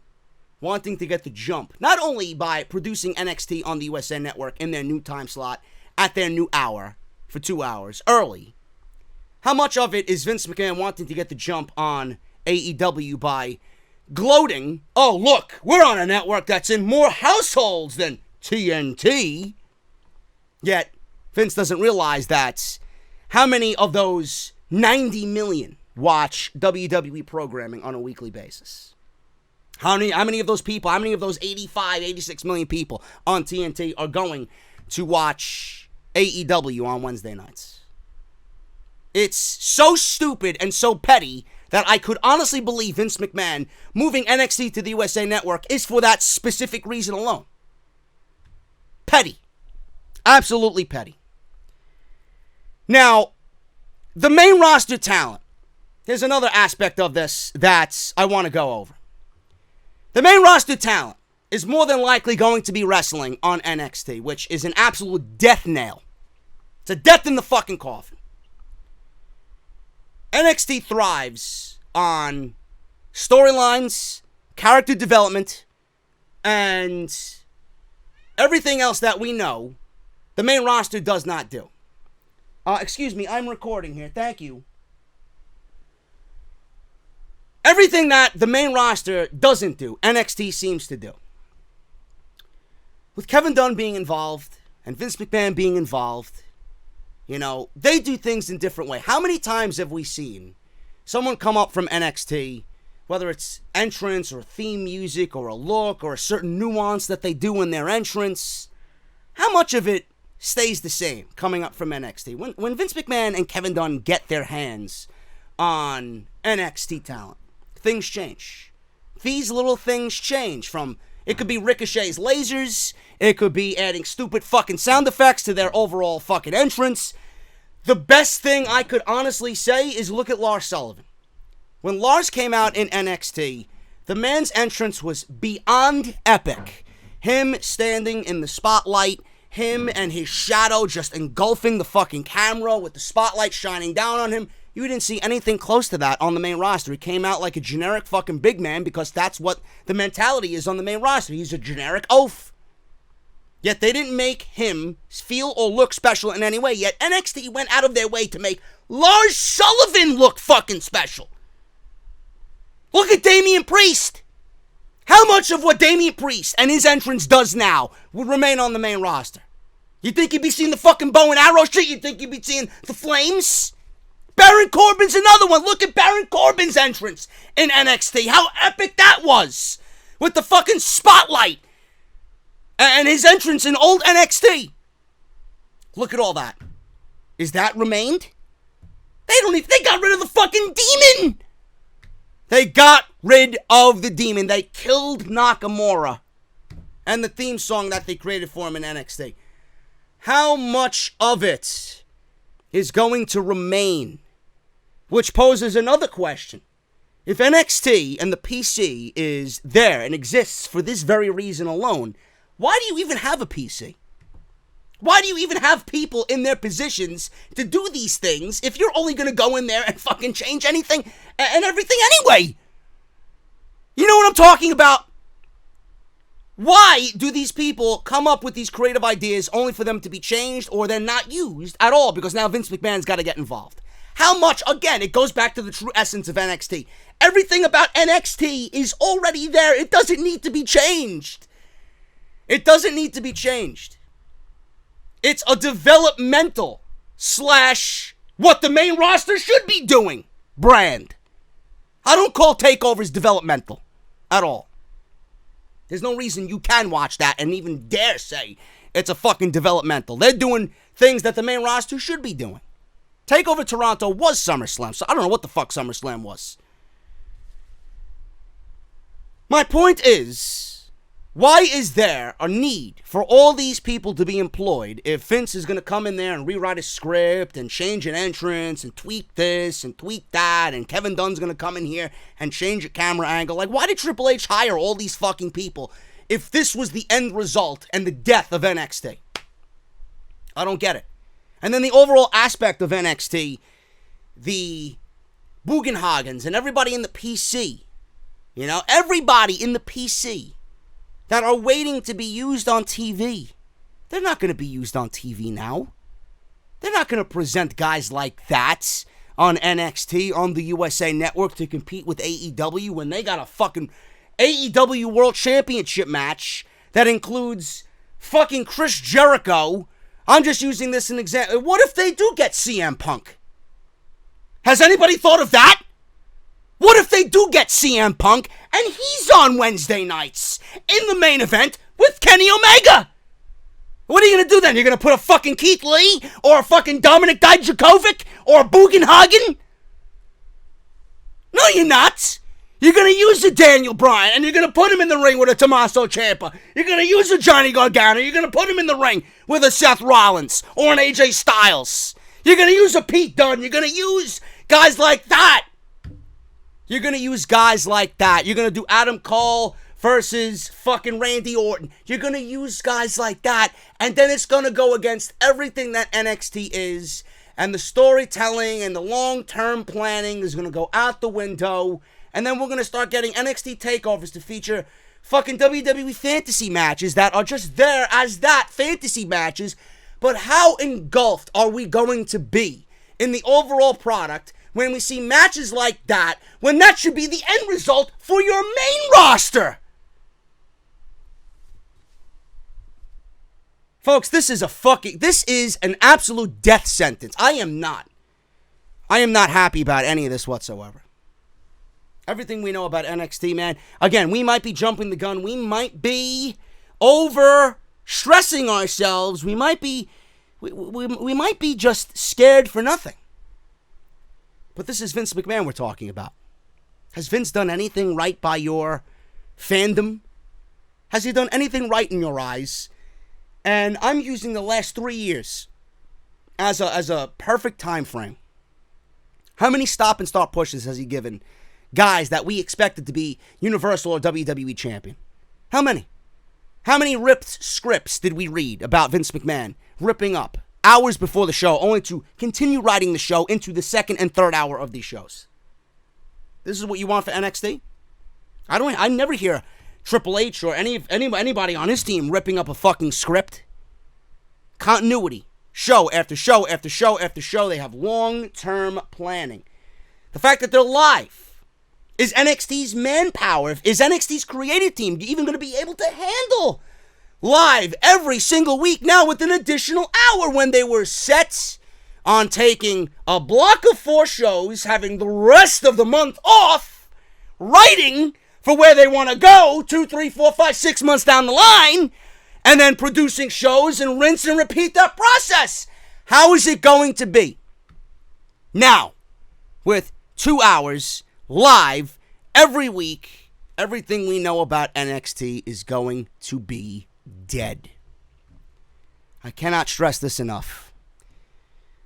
wanting to get the jump, not only by producing NXT on the USA Network in their new time slot, at their new hour, for 2 hours, early. How much of it is Vince McMahon wanting to get the jump on AEW by gloating, oh look, we're on a network that's in more households than TNT. Yet, Vince doesn't realize that how many of those 90 million watch WWE programming on a weekly basis. How many of those people, how many of those 85, 86 million people on TNT are going to watch AEW on Wednesday nights? It's so stupid and so petty that I could honestly believe Vince McMahon moving NXT to the USA Network is for that specific reason alone. Petty. Absolutely petty. Now, the main roster talent. Here's another aspect of this that I want to go over. The main roster talent is more than likely going to be wrestling on NXT, which is an absolute death nail. It's a death in the fucking coffin. NXT thrives on storylines, character development, and everything else that we know the main roster does not do. Excuse me, I'm recording here. Thank you. Everything that the main roster doesn't do, NXT seems to do. With Kevin Dunn being involved and Vince McMahon being involved, you know, they do things in different ways. How many times have we seen someone come up from NXT, whether it's entrance or theme music or a look or a certain nuance that they do in their entrance? How much of it stays the same coming up from NXT? When Vince McMahon and Kevin Dunn get their hands on NXT talent, things change. These little things change from, it could be Ricochet's lasers, it could be adding stupid fucking sound effects to their overall fucking entrance. The best thing I could honestly say is look at Lars Sullivan. When Lars came out in NXT, the man's entrance was beyond epic. Him standing in the spotlight, him and his shadow just engulfing the fucking camera with the spotlight shining down on him. You didn't see anything close to that on the main roster. He came out like a generic fucking big man because that's what the mentality is on the main roster. He's a generic oaf. Yet they didn't make him feel or look special in any way. Yet NXT went out of their way to make Lars Sullivan look fucking special. Look at Damian Priest. How much of what Damian Priest and his entrance does now would remain on the main roster? You think you'd be seeing the fucking bow and arrow shit? You think you'd be seeing the flames? Baron Corbin's another one. Look at Baron Corbin's entrance in NXT. How epic that was. With the fucking spotlight. And his entrance in old NXT. Look at all that. Is that remained? They got rid of the fucking demon. They got rid of the demon. They killed Nakamura. And the theme song that they created for him in NXT. How much of it is going to remain? Which poses another question. If NXT and the PC is there and exists for this very reason alone, why do you even have a PC? Why do you even have people in their positions to do these things if you're only going to go in there and fucking change anything and everything anyway? You know what I'm talking about? Why do these people come up with these creative ideas only for them to be changed or they're not used at all because now Vince McMahon's got to get involved? How much, again, it goes back to the true essence of NXT. Everything about NXT is already there. It doesn't need to be changed. It doesn't need to be changed. It's a developmental / what the main roster should be doing brand. I don't call takeovers developmental at all. There's no reason you can watch that and even dare say it's a fucking developmental. They're doing things that the main roster should be doing. TakeOver Toronto was SummerSlam, so I don't know what the fuck SummerSlam was. My point is, why is there a need for all these people to be employed if Vince is going to come in there and rewrite a script and change an entrance and tweak this and tweak that, and Kevin Dunn's going to come in here and change a camera angle? Like, why did Triple H hire all these fucking people if this was the end result and the death of NXT? I don't get it. And then the overall aspect of NXT, the Bugenhagens and everybody in the PC, you know, everybody in the PC that are waiting to be used on TV. They're not going to be used on TV now. They're not going to present guys like that on NXT, on the USA Network to compete with AEW when they got a fucking AEW World Championship match that includes fucking Chris Jericho I'm just using this as an example. What if they do get CM Punk? Has anybody thought of that? What if they do get CM Punk and he's on Wednesday nights in the main event with Kenny Omega? What are you going to do then? You're going to put a fucking Keith Lee or a fucking Dominic Dijakovic or a Bugenhagen? No, you're not. You're going to use a Daniel Bryan and you're going to put him in the ring with a Tommaso Ciampa. You're going to use a Johnny Gargano. You're going to put him in the ring with a Seth Rollins or an AJ Styles. You're going to use a Pete Dunne. You're going to use guys like that. You're going to use guys like that. You're going to do Adam Cole versus fucking Randy Orton. You're going to use guys like that. And then it's going to go against everything that NXT is. And the storytelling and the long-term planning is going to go out the window. And then we're going to start getting NXT takeovers to feature fucking WWE fantasy matches that are just there as that, fantasy matches. But how engulfed are we going to be in the overall product when we see matches like that, when that should be the end result for your main roster? Folks, this is an absolute death sentence. I am not happy about any of this whatsoever. Everything we know about NXT, man, again, we might be jumping the gun. We might be over stressing ourselves. We might be just scared for nothing. But this is Vince McMahon we're talking about. Has Vince done anything right by your fandom? Has he done anything right in your eyes? And I'm using the last 3 years as a perfect time frame. How many stop and start pushes has he given guys that we expected to be Universal or WWE champion? How many? How many ripped scripts did we read about Vince McMahon ripping up hours before the show, only to continue writing the show into the second and third hour of these shows? This is what you want for NXT? I never hear Triple H or anybody on his team ripping up a fucking script. Continuity. Show after show after show after show. They have long-term planning. The fact that they're live. Is NXT's manpower, is NXT's creative team even going to be able to handle live every single week now with an additional hour when they were set on taking a block of 4 shows, having the rest of the month off, writing for where they want to go 2, 3, 4, 5, 6 months down the line, and then producing shows and rinse and repeat that process? How is it going to be? Now, with 2 hours live every week, everything we know about NXT is going to be dead. I cannot stress this enough.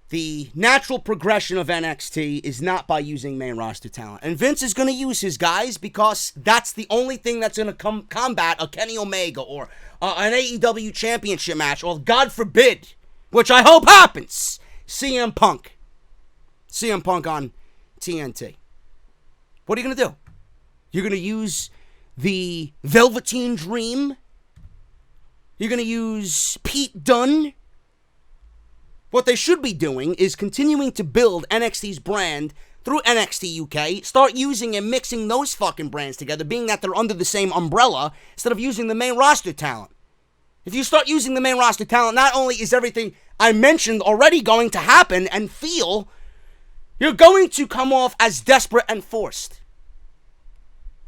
The natural progression of NXT is not by using main roster talent. And Vince is going to use his guys because that's the only thing that's going to combat a Kenny Omega or an AEW championship match, or God forbid, which I hope happens, CM Punk. CM Punk on TNT. What are you going to do? You're going to use the Velveteen Dream? You're going to use Pete Dunne? What they should be doing is continuing to build NXT's brand through NXT UK. Start using and mixing those fucking brands together, being that they're under the same umbrella, instead of using the main roster talent. If you start using the main roster talent, not only is everything I mentioned already going to happen and feel, you're going to come off as desperate and forced.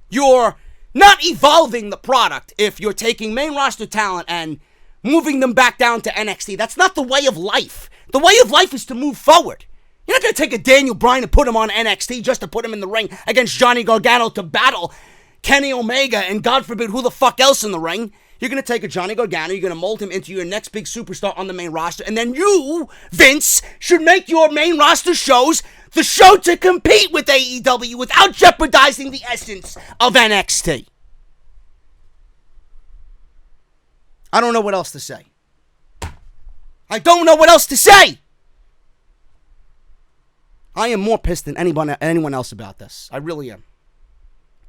You're not evolving the product if you're taking main roster talent and moving them back down to NXT. That's not the way of life. The way of life is to move forward. You're not going to take a Daniel Bryan and put him on NXT just to put him in the ring against Johnny Gargano to battle Kenny Omega and God forbid who the fuck else in the ring. You're going to take a Johnny Gargano, you're going to mold him into your next big superstar on the main roster, and then you, Vince, should make your main roster shows the show to compete with AEW without jeopardizing the essence of NXT. I don't know what else to say. I don't know what else to say. I am more pissed than anyone else about this. I really am.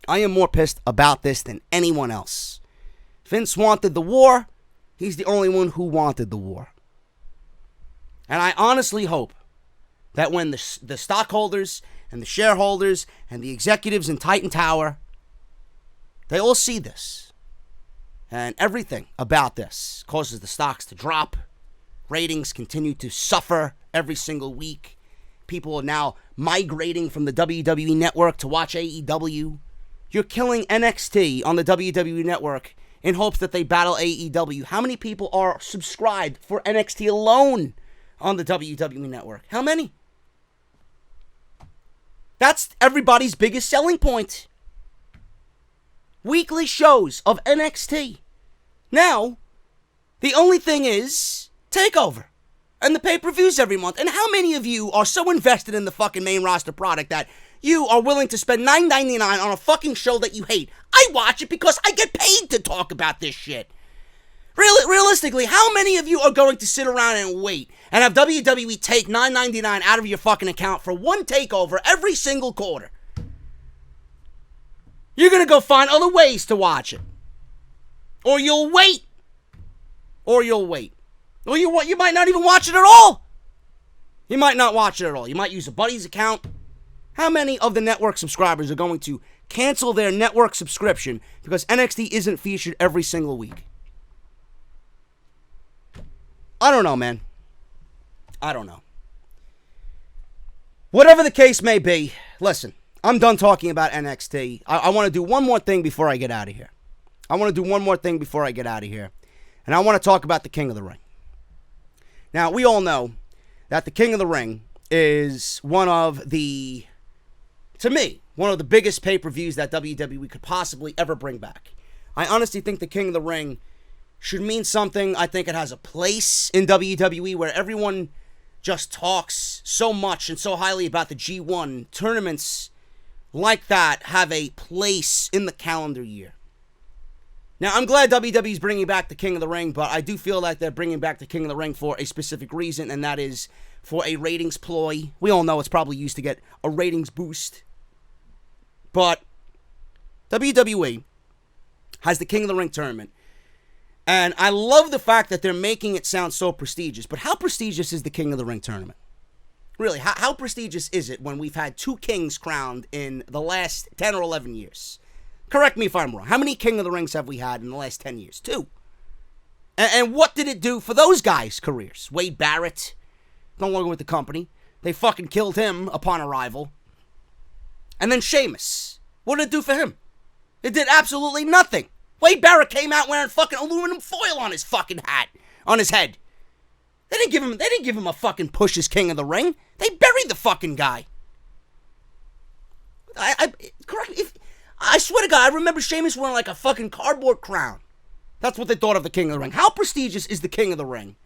I am more pissed about this than anyone else. Vince wanted the war. He's the only one who wanted the war. And I honestly hope that when the stockholders and the shareholders and the executives in Titan Tower, they all see this, and everything about this causes the stocks to drop, Ratings continue to suffer every single week. People are now migrating from the WWE Network to watch AEW. You're killing NXT on the WWE Network in hopes that they battle AEW. How many people are subscribed for NXT alone on the WWE Network? How many? That's everybody's biggest selling point. Weekly shows of NXT. Now, the only thing is TakeOver and the pay-per-views every month. And how many of you are so invested in the fucking main roster product that you are willing to spend $9.99 on a fucking show that you hate? I watch it because I get paid to talk about this shit. Realistically, how many of you are going to sit around and wait and have WWE take $9.99 out of your fucking account for one takeover every single quarter? You're going to go find other ways to watch it. Or you'll wait. Or you might not even watch it at all. You might not watch it at all. You might use a buddy's account. How many of the network subscribers are going to cancel their network subscription because NXT isn't featured every single week? I don't know, man. I don't know. Whatever the case may be, listen, I'm done talking about NXT. I want to do one more thing before I get out of here. And I want to talk about the King of the Ring. Now, we all know that the King of the Ring is one of the biggest pay-per-views that WWE could possibly ever bring back. I honestly think the King of the Ring should mean something. I think it has a place in WWE where everyone just talks so much and so highly about the G1. Tournaments like that have a place in the calendar year. Now, I'm glad WWE is bringing back the King of the Ring, but I do feel like they're bringing back the King of the Ring for a specific reason, and that is for a ratings ploy. We all know it's probably used to get a ratings boost. But WWE has the King of the Ring tournament. And I love the fact that they're making it sound so prestigious. But how prestigious is the King of the Ring tournament? Really, how prestigious is it when we've had two kings crowned in the last 10 or 11 years? Correct me if I'm wrong. How many King of the Rings have we had in the last 10 years? 2. And what did it do for those guys' careers? Wade Barrett, no longer with the company. They fucking killed him upon arrival. And then Sheamus. What did it do for him? It did absolutely nothing. Wade Barrett came out wearing fucking aluminum foil on his fucking hat, on his head. They didn't give him a fucking push as King of the Ring. They buried the fucking guy. I swear to God, I remember Sheamus wearing like a fucking cardboard crown. That's what they thought of the King of the Ring. How prestigious is the King of the Ring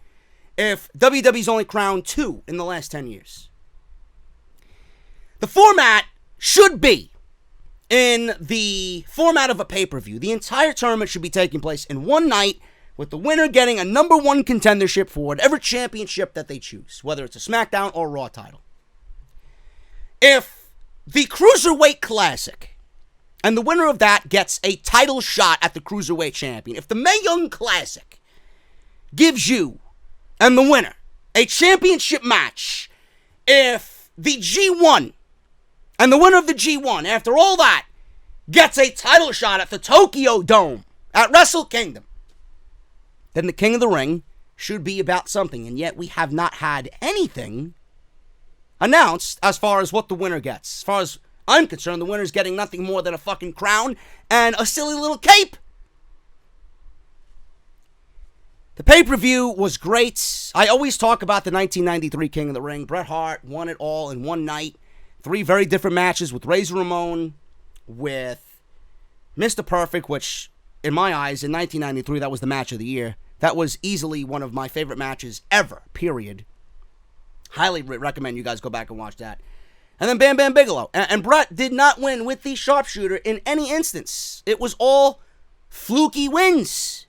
if WWE's only crowned 2 in the last 10 years? The format should be in the format of a pay-per-view. The entire tournament should be taking place in one night, with the winner getting a number 1 contendership for whatever championship that they choose, whether it's a SmackDown or Raw title. If the Cruiserweight Classic, and the winner of that gets a title shot at the Cruiserweight Champion, if the Mae Young Classic gives you and the winner a championship match, if the G1 and the winner of the G1, after all that, gets a title shot at the Tokyo Dome at Wrestle Kingdom, then the King of the Ring should be about something. And yet we have not had anything announced as far as what the winner gets. As far as I'm concerned, the winner's getting nothing more than a fucking crown and a silly little cape. The pay-per-view was great. I always talk about the 1993 King of the Ring. Bret Hart won it all in one night. 3 very different matches with Razor Ramon, with Mr. Perfect, which, in my eyes, in 1993, that was the match of the year. That was easily one of my favorite matches ever, period. Highly recommend you guys go back and watch that. And then Bam Bam Bigelow. And Bret did not win with the sharpshooter in any instance. It was all fluky wins.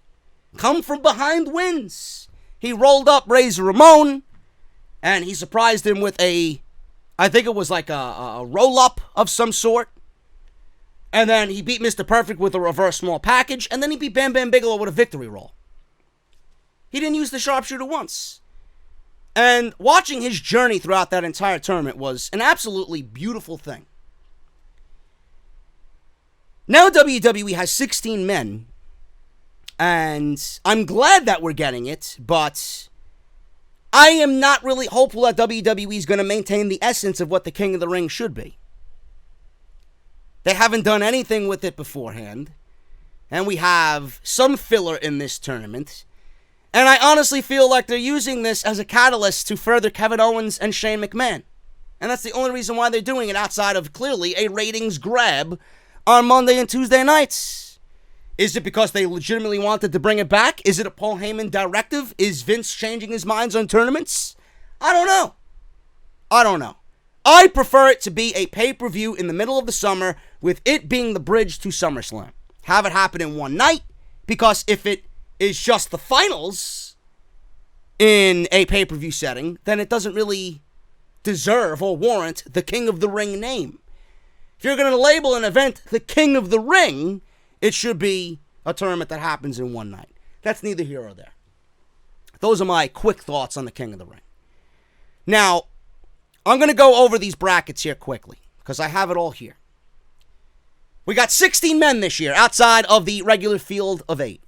Come from behind wins. He rolled up Razor Ramon, and he surprised him with I think it was like a roll-up of some sort. And then he beat Mr. Perfect with a reverse small package. And then he beat Bam Bam Bigelow with a victory roll. He didn't use the sharpshooter once. And watching his journey throughout that entire tournament was an absolutely beautiful thing. Now WWE has 16 men. And I'm glad that we're getting it. But I am not really hopeful that WWE is going to maintain the essence of what the King of the Ring should be. They haven't done anything with it beforehand. And we have some filler in this tournament. And I honestly feel like they're using this as a catalyst to further Kevin Owens and Shane McMahon. And that's the only reason why they're doing it, outside of clearly a ratings grab on Monday and Tuesday nights. Is it because they legitimately wanted to bring it back? Is it a Paul Heyman directive? Is Vince changing his minds on tournaments? I don't know. I prefer it to be a pay-per-view in the middle of the summer, with it being the bridge to SummerSlam. Have it happen in one night, because if it is just the finals in a pay-per-view setting, then it doesn't really deserve or warrant the King of the Ring name. If you're going to label an event the King of the Ring, it should be a tournament that happens in one night. That's neither here or there. Those are my quick thoughts on the King of the Ring. Now, I'm going to go over these brackets here quickly, because I have it all here. We got 16 men this year, outside of the regular field of 8.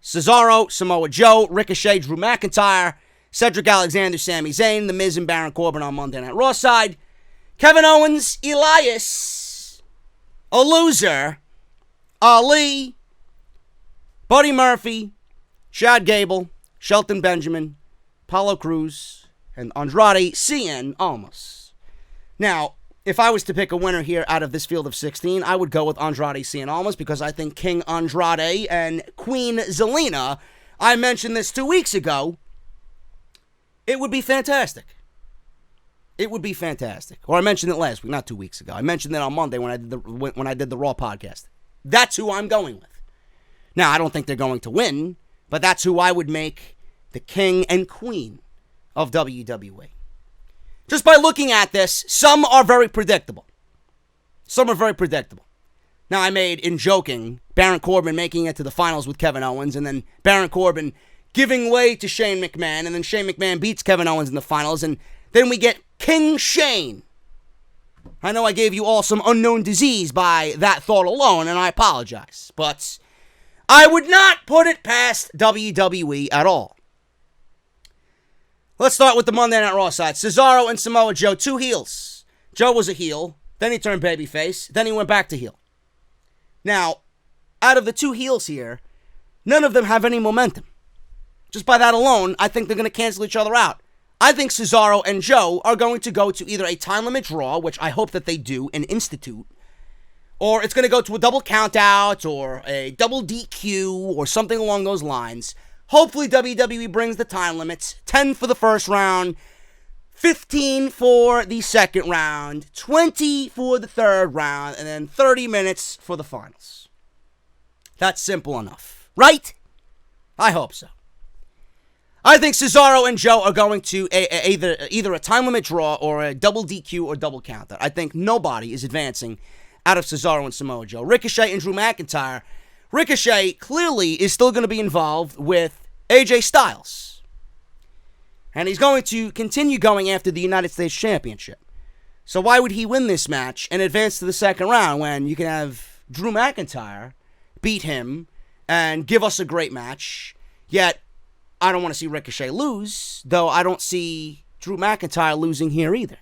Cesaro, Samoa Joe, Ricochet, Drew McIntyre, Cedric Alexander, Sami Zayn, The Miz, and Baron Corbin on Monday Night Raw side. Kevin Owens, Elias, a loser, Ali, Buddy Murphy, Chad Gable, Shelton Benjamin, Apollo Crews, and Andrade Cien Almas. Now, if I was to pick a winner here out of this field of 16, I would go with Andrade Cien Almas, because I think King Andrade and Queen Zelina, I mentioned this 2 weeks ago, it would be fantastic. It would be fantastic. Or I mentioned it last week, not 2 weeks ago. I mentioned it on Monday when I did the Raw podcast. That's who I'm going with. Now, I don't think they're going to win, but that's who I would make the king and queen of WWE. Just by looking at this, some are very predictable. Now, I made, in joking, Baron Corbin making it to the finals with Kevin Owens, and then Baron Corbin giving way to Shane McMahon, and then Shane McMahon beats Kevin Owens in the finals, and then we get King Shane. I know I gave you all some unknown disease by that thought alone, and I apologize, but I would not put it past WWE at all. Let's start with the Monday Night Raw side. Cesaro and Samoa Joe, 2 heels. Joe was a heel, then he turned babyface, then he went back to heel. Now, out of the 2 heels here, none of them have any momentum. Just by that alone, I think they're going to cancel each other out. I think Cesaro and Joe are going to go to either a time limit draw, which I hope that they do and institute, or it's going to go to a double countout or a double DQ or something along those lines. Hopefully WWE brings the time limits, 10 for the first round, 15 for the second round, 20 for the third round, and then 30 minutes for the finals. That's simple enough, right? I hope so. I think Cesaro and Joe are going to either a time limit draw or a double DQ or double count. I think nobody is advancing out of Cesaro and Samoa Joe. Ricochet and Drew McIntyre. Ricochet clearly is still going to be involved with AJ Styles. And he's going to continue going after the United States Championship. So why would he win this match and advance to the second round when you can have Drew McIntyre beat him and give us a great match? Yet, I don't want to see Ricochet lose, though I don't see Drew McIntyre losing here either.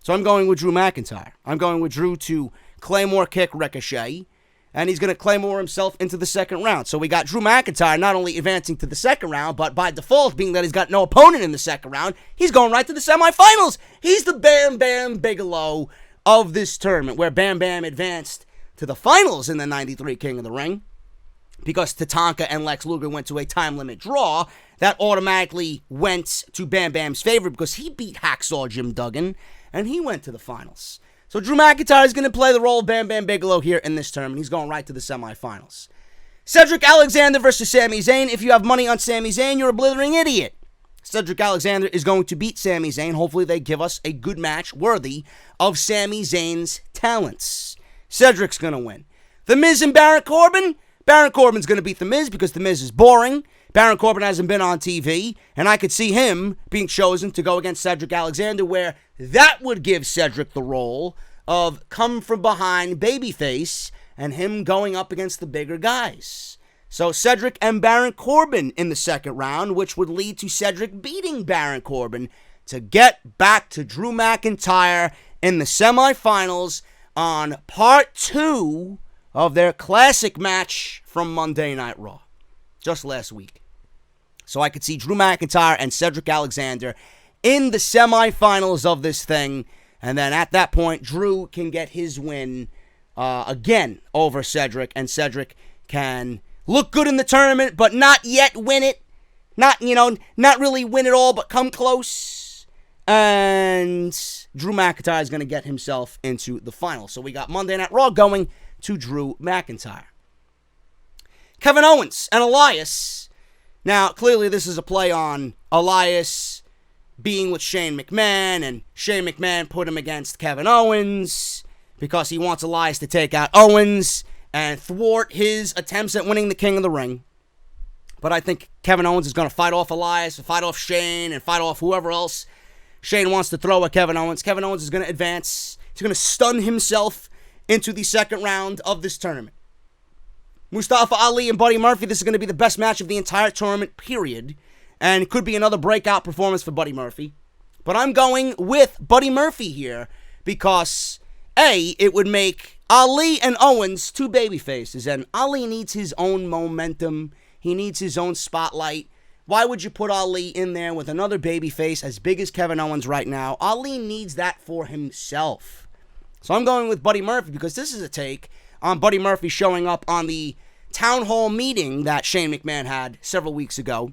So I'm going with Drew McIntyre. I'm going with Drew to Claymore kick Ricochet, and he's going to Claymore himself into the second round. So we got Drew McIntyre not only advancing to the second round, but by default, being that he's got no opponent in the second round, he's going right to the semifinals. He's the Bam Bam Bigelow of this tournament, where Bam Bam advanced to the finals in the 93 King of the Ring. Because Tatanka and Lex Luger went to a time limit draw, that automatically went to Bam Bam's favor because he beat Hacksaw Jim Duggan, and he went to the finals. So Drew McIntyre is going to play the role of Bam Bam Bigelow here in this tournament. He's going right to the semifinals. Cedric Alexander versus Sami Zayn. If you have money on Sami Zayn, you're a blithering idiot. Cedric Alexander is going to beat Sami Zayn. Hopefully they give us a good match worthy of Sami Zayn's talents. Cedric's going to win. The Miz and Baron Corbin. Baron Corbin's going to beat The Miz because The Miz is boring. Baron Corbin hasn't been on TV, and I could see him being chosen to go against Cedric Alexander, where that would give Cedric the role of come from behind babyface and him going up against the bigger guys. So Cedric and Baron Corbin in the second round, which would lead to Cedric beating Baron Corbin to get back to Drew McIntyre in the semifinals on part 2 of their classic match from Monday Night Raw, just last week. So I could see Drew McIntyre and Cedric Alexander in the semifinals of this thing, and then at that point, Drew can get his win again over Cedric, and Cedric can look good in the tournament, but not yet win it. Not really win it all, but come close. And Drew McIntyre is going to get himself into the final. So we got Monday Night Raw going to Drew McIntyre. Kevin Owens and Elias. Now, clearly this is a play on Elias being with Shane McMahon, and Shane McMahon put him against Kevin Owens because he wants Elias to take out Owens and thwart his attempts at winning the King of the Ring. But I think Kevin Owens is going to fight off Elias, and fight off Shane, and fight off whoever else Shane wants to throw at Kevin Owens. Kevin Owens is going to advance. He's going to stun himself into the second round of this tournament. Mustafa Ali and Buddy Murphy, this is going to be the best match of the entire tournament, period. And it could be another breakout performance for Buddy Murphy. But I'm going with Buddy Murphy here because, A, it would make Ali and Owens two baby faces, and Ali needs his own momentum. He needs his own spotlight. Why would you put Ali in there with another baby face as big as Kevin Owens right now? Ali needs that for himself. So I'm going with Buddy Murphy because this is a take on Buddy Murphy showing up on the town hall meeting that Shane McMahon had several weeks ago.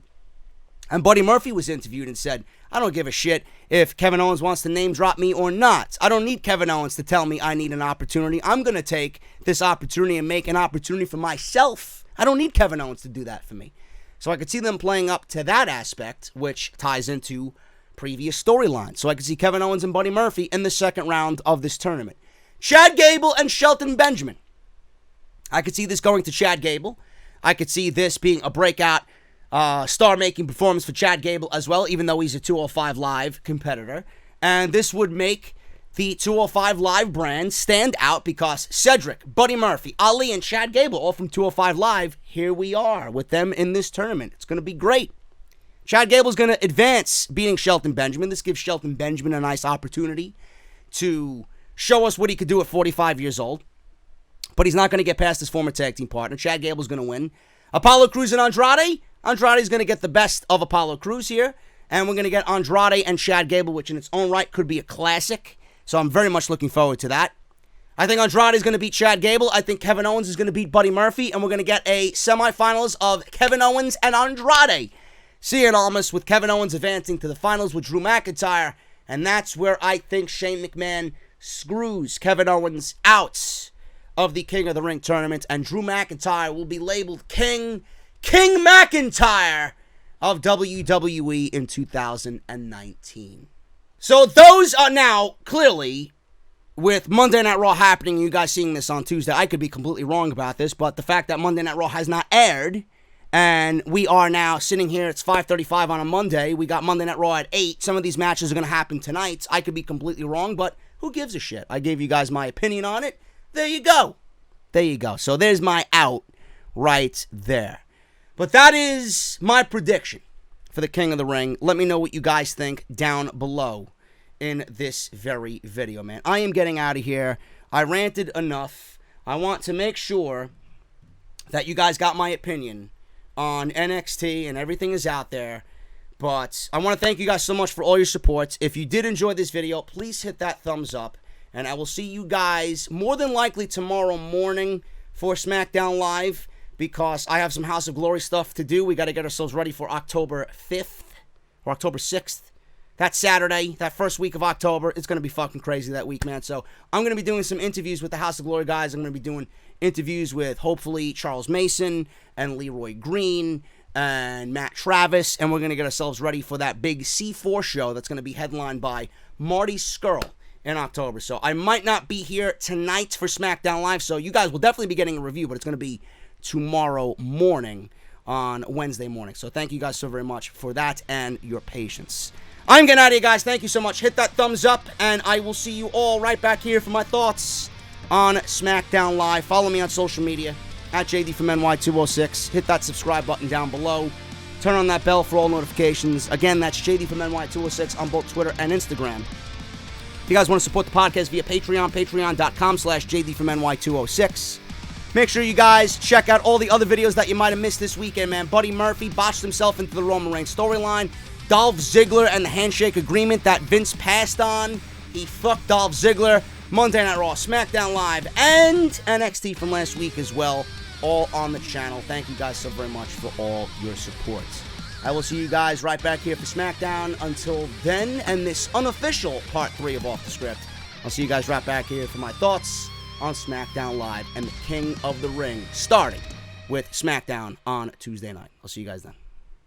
And Buddy Murphy was interviewed and said, I don't give a shit if Kevin Owens wants to name drop me or not. I don't need Kevin Owens to tell me I need an opportunity. I'm going to take this opportunity and make an opportunity for myself. I don't need Kevin Owens to do that for me. So I could see them playing up to that aspect, which ties into previous storylines. So I could see Kevin Owens and Buddy Murphy in the second round of this tournament. Chad Gable and Shelton Benjamin. I could see this going to Chad Gable. I could see this being a breakout star-making performance for Chad Gable as well, even though he's a 205 Live competitor. And this would make the 205 Live brand stand out because Cedric, Buddy Murphy, Ali, and Chad Gable, all from 205 Live, here we are with them in this tournament. It's going to be great. Chad Gable's going to advance beating Shelton Benjamin. This gives Shelton Benjamin a nice opportunity to show us what he could do at 45 years old. But he's not going to get past his former tag team partner. Chad Gable's going to win. Apollo Crews and Andrade. Andrade's going to get the best of Apollo Crews here. And we're going to get Andrade and Chad Gable, which in its own right could be a classic. So I'm very much looking forward to that. I think Andrade is going to beat Chad Gable. I think Kevin Owens is going to beat Buddy Murphy. And we're going to get a semifinals of Kevin Owens and Andrade. Cien Almas with Kevin Owens advancing to the finals with Drew McIntyre. And that's where I think Shane McMahon screws Kevin Owens out of the King of the Ring tournament. And Drew McIntyre will be labeled King McIntyre of WWE in 2019. So those are now, clearly, with Monday Night Raw happening, you guys seeing this on Tuesday, I could be completely wrong about this, but the fact that Monday Night Raw has not aired, and we are now sitting here, it's 5:35 on a Monday, we got Monday Night Raw at 8, some of these matches are going to happen tonight, I could be completely wrong, but who gives a shit? I gave you guys my opinion on it, there you go. There you go. So there's my out right there. But that is my prediction for the King of the Ring. Let me know what you guys think down below in this very video, man. I am getting out of here. I ranted enough. I want to make sure that you guys got my opinion on NXT and everything is out there. But I want to thank you guys so much for all your support. If you did enjoy this video, please hit that thumbs up. And I will see you guys more than likely tomorrow morning for SmackDown Live because I have some House of Glory stuff to do. We got to get ourselves ready for October 5th or October 6th. That's Saturday, that first week of October. It's going to be fucking crazy that week, man. So I'm going to be doing some interviews with the House of Glory guys. I'm going to be doing interviews with, hopefully, Charles Mason and Leroy Green and Matt Travis. And we're going to get ourselves ready for that big C4 show that's going to be headlined by Marty Scurll in October. So I might not be here tonight for SmackDown Live, so you guys will definitely be getting a review, but it's going to be tomorrow morning on Wednesday morning. So thank you guys so very much for that and your patience. I'm getting out of here, guys. Thank you so much. Hit that thumbs up, and I will see you all right back here for my thoughts on SmackDown Live. Follow me on social media, at JD from NY206. Hit that subscribe button down below. Turn on that bell for all notifications. Again, that's JD from NY206 on both Twitter and Instagram. If you guys want to support the podcast via Patreon, patreon.com/JD from NY206. Make sure you guys check out all the other videos that you might have missed this weekend, man. Buddy Murphy botched himself into the Roman Reigns storyline. Dolph Ziggler and the handshake agreement that Vince passed on. He fucked Dolph Ziggler. Monday Night Raw, SmackDown Live, and NXT from last week as well. All on the channel. Thank you guys so very much for all your support. I will see you guys right back here for SmackDown. Until then, and this unofficial Part 3 of Off the Script, I'll see you guys right back here for my thoughts on SmackDown Live and the King of the Ring, starting with SmackDown on Tuesday night. I'll see you guys then.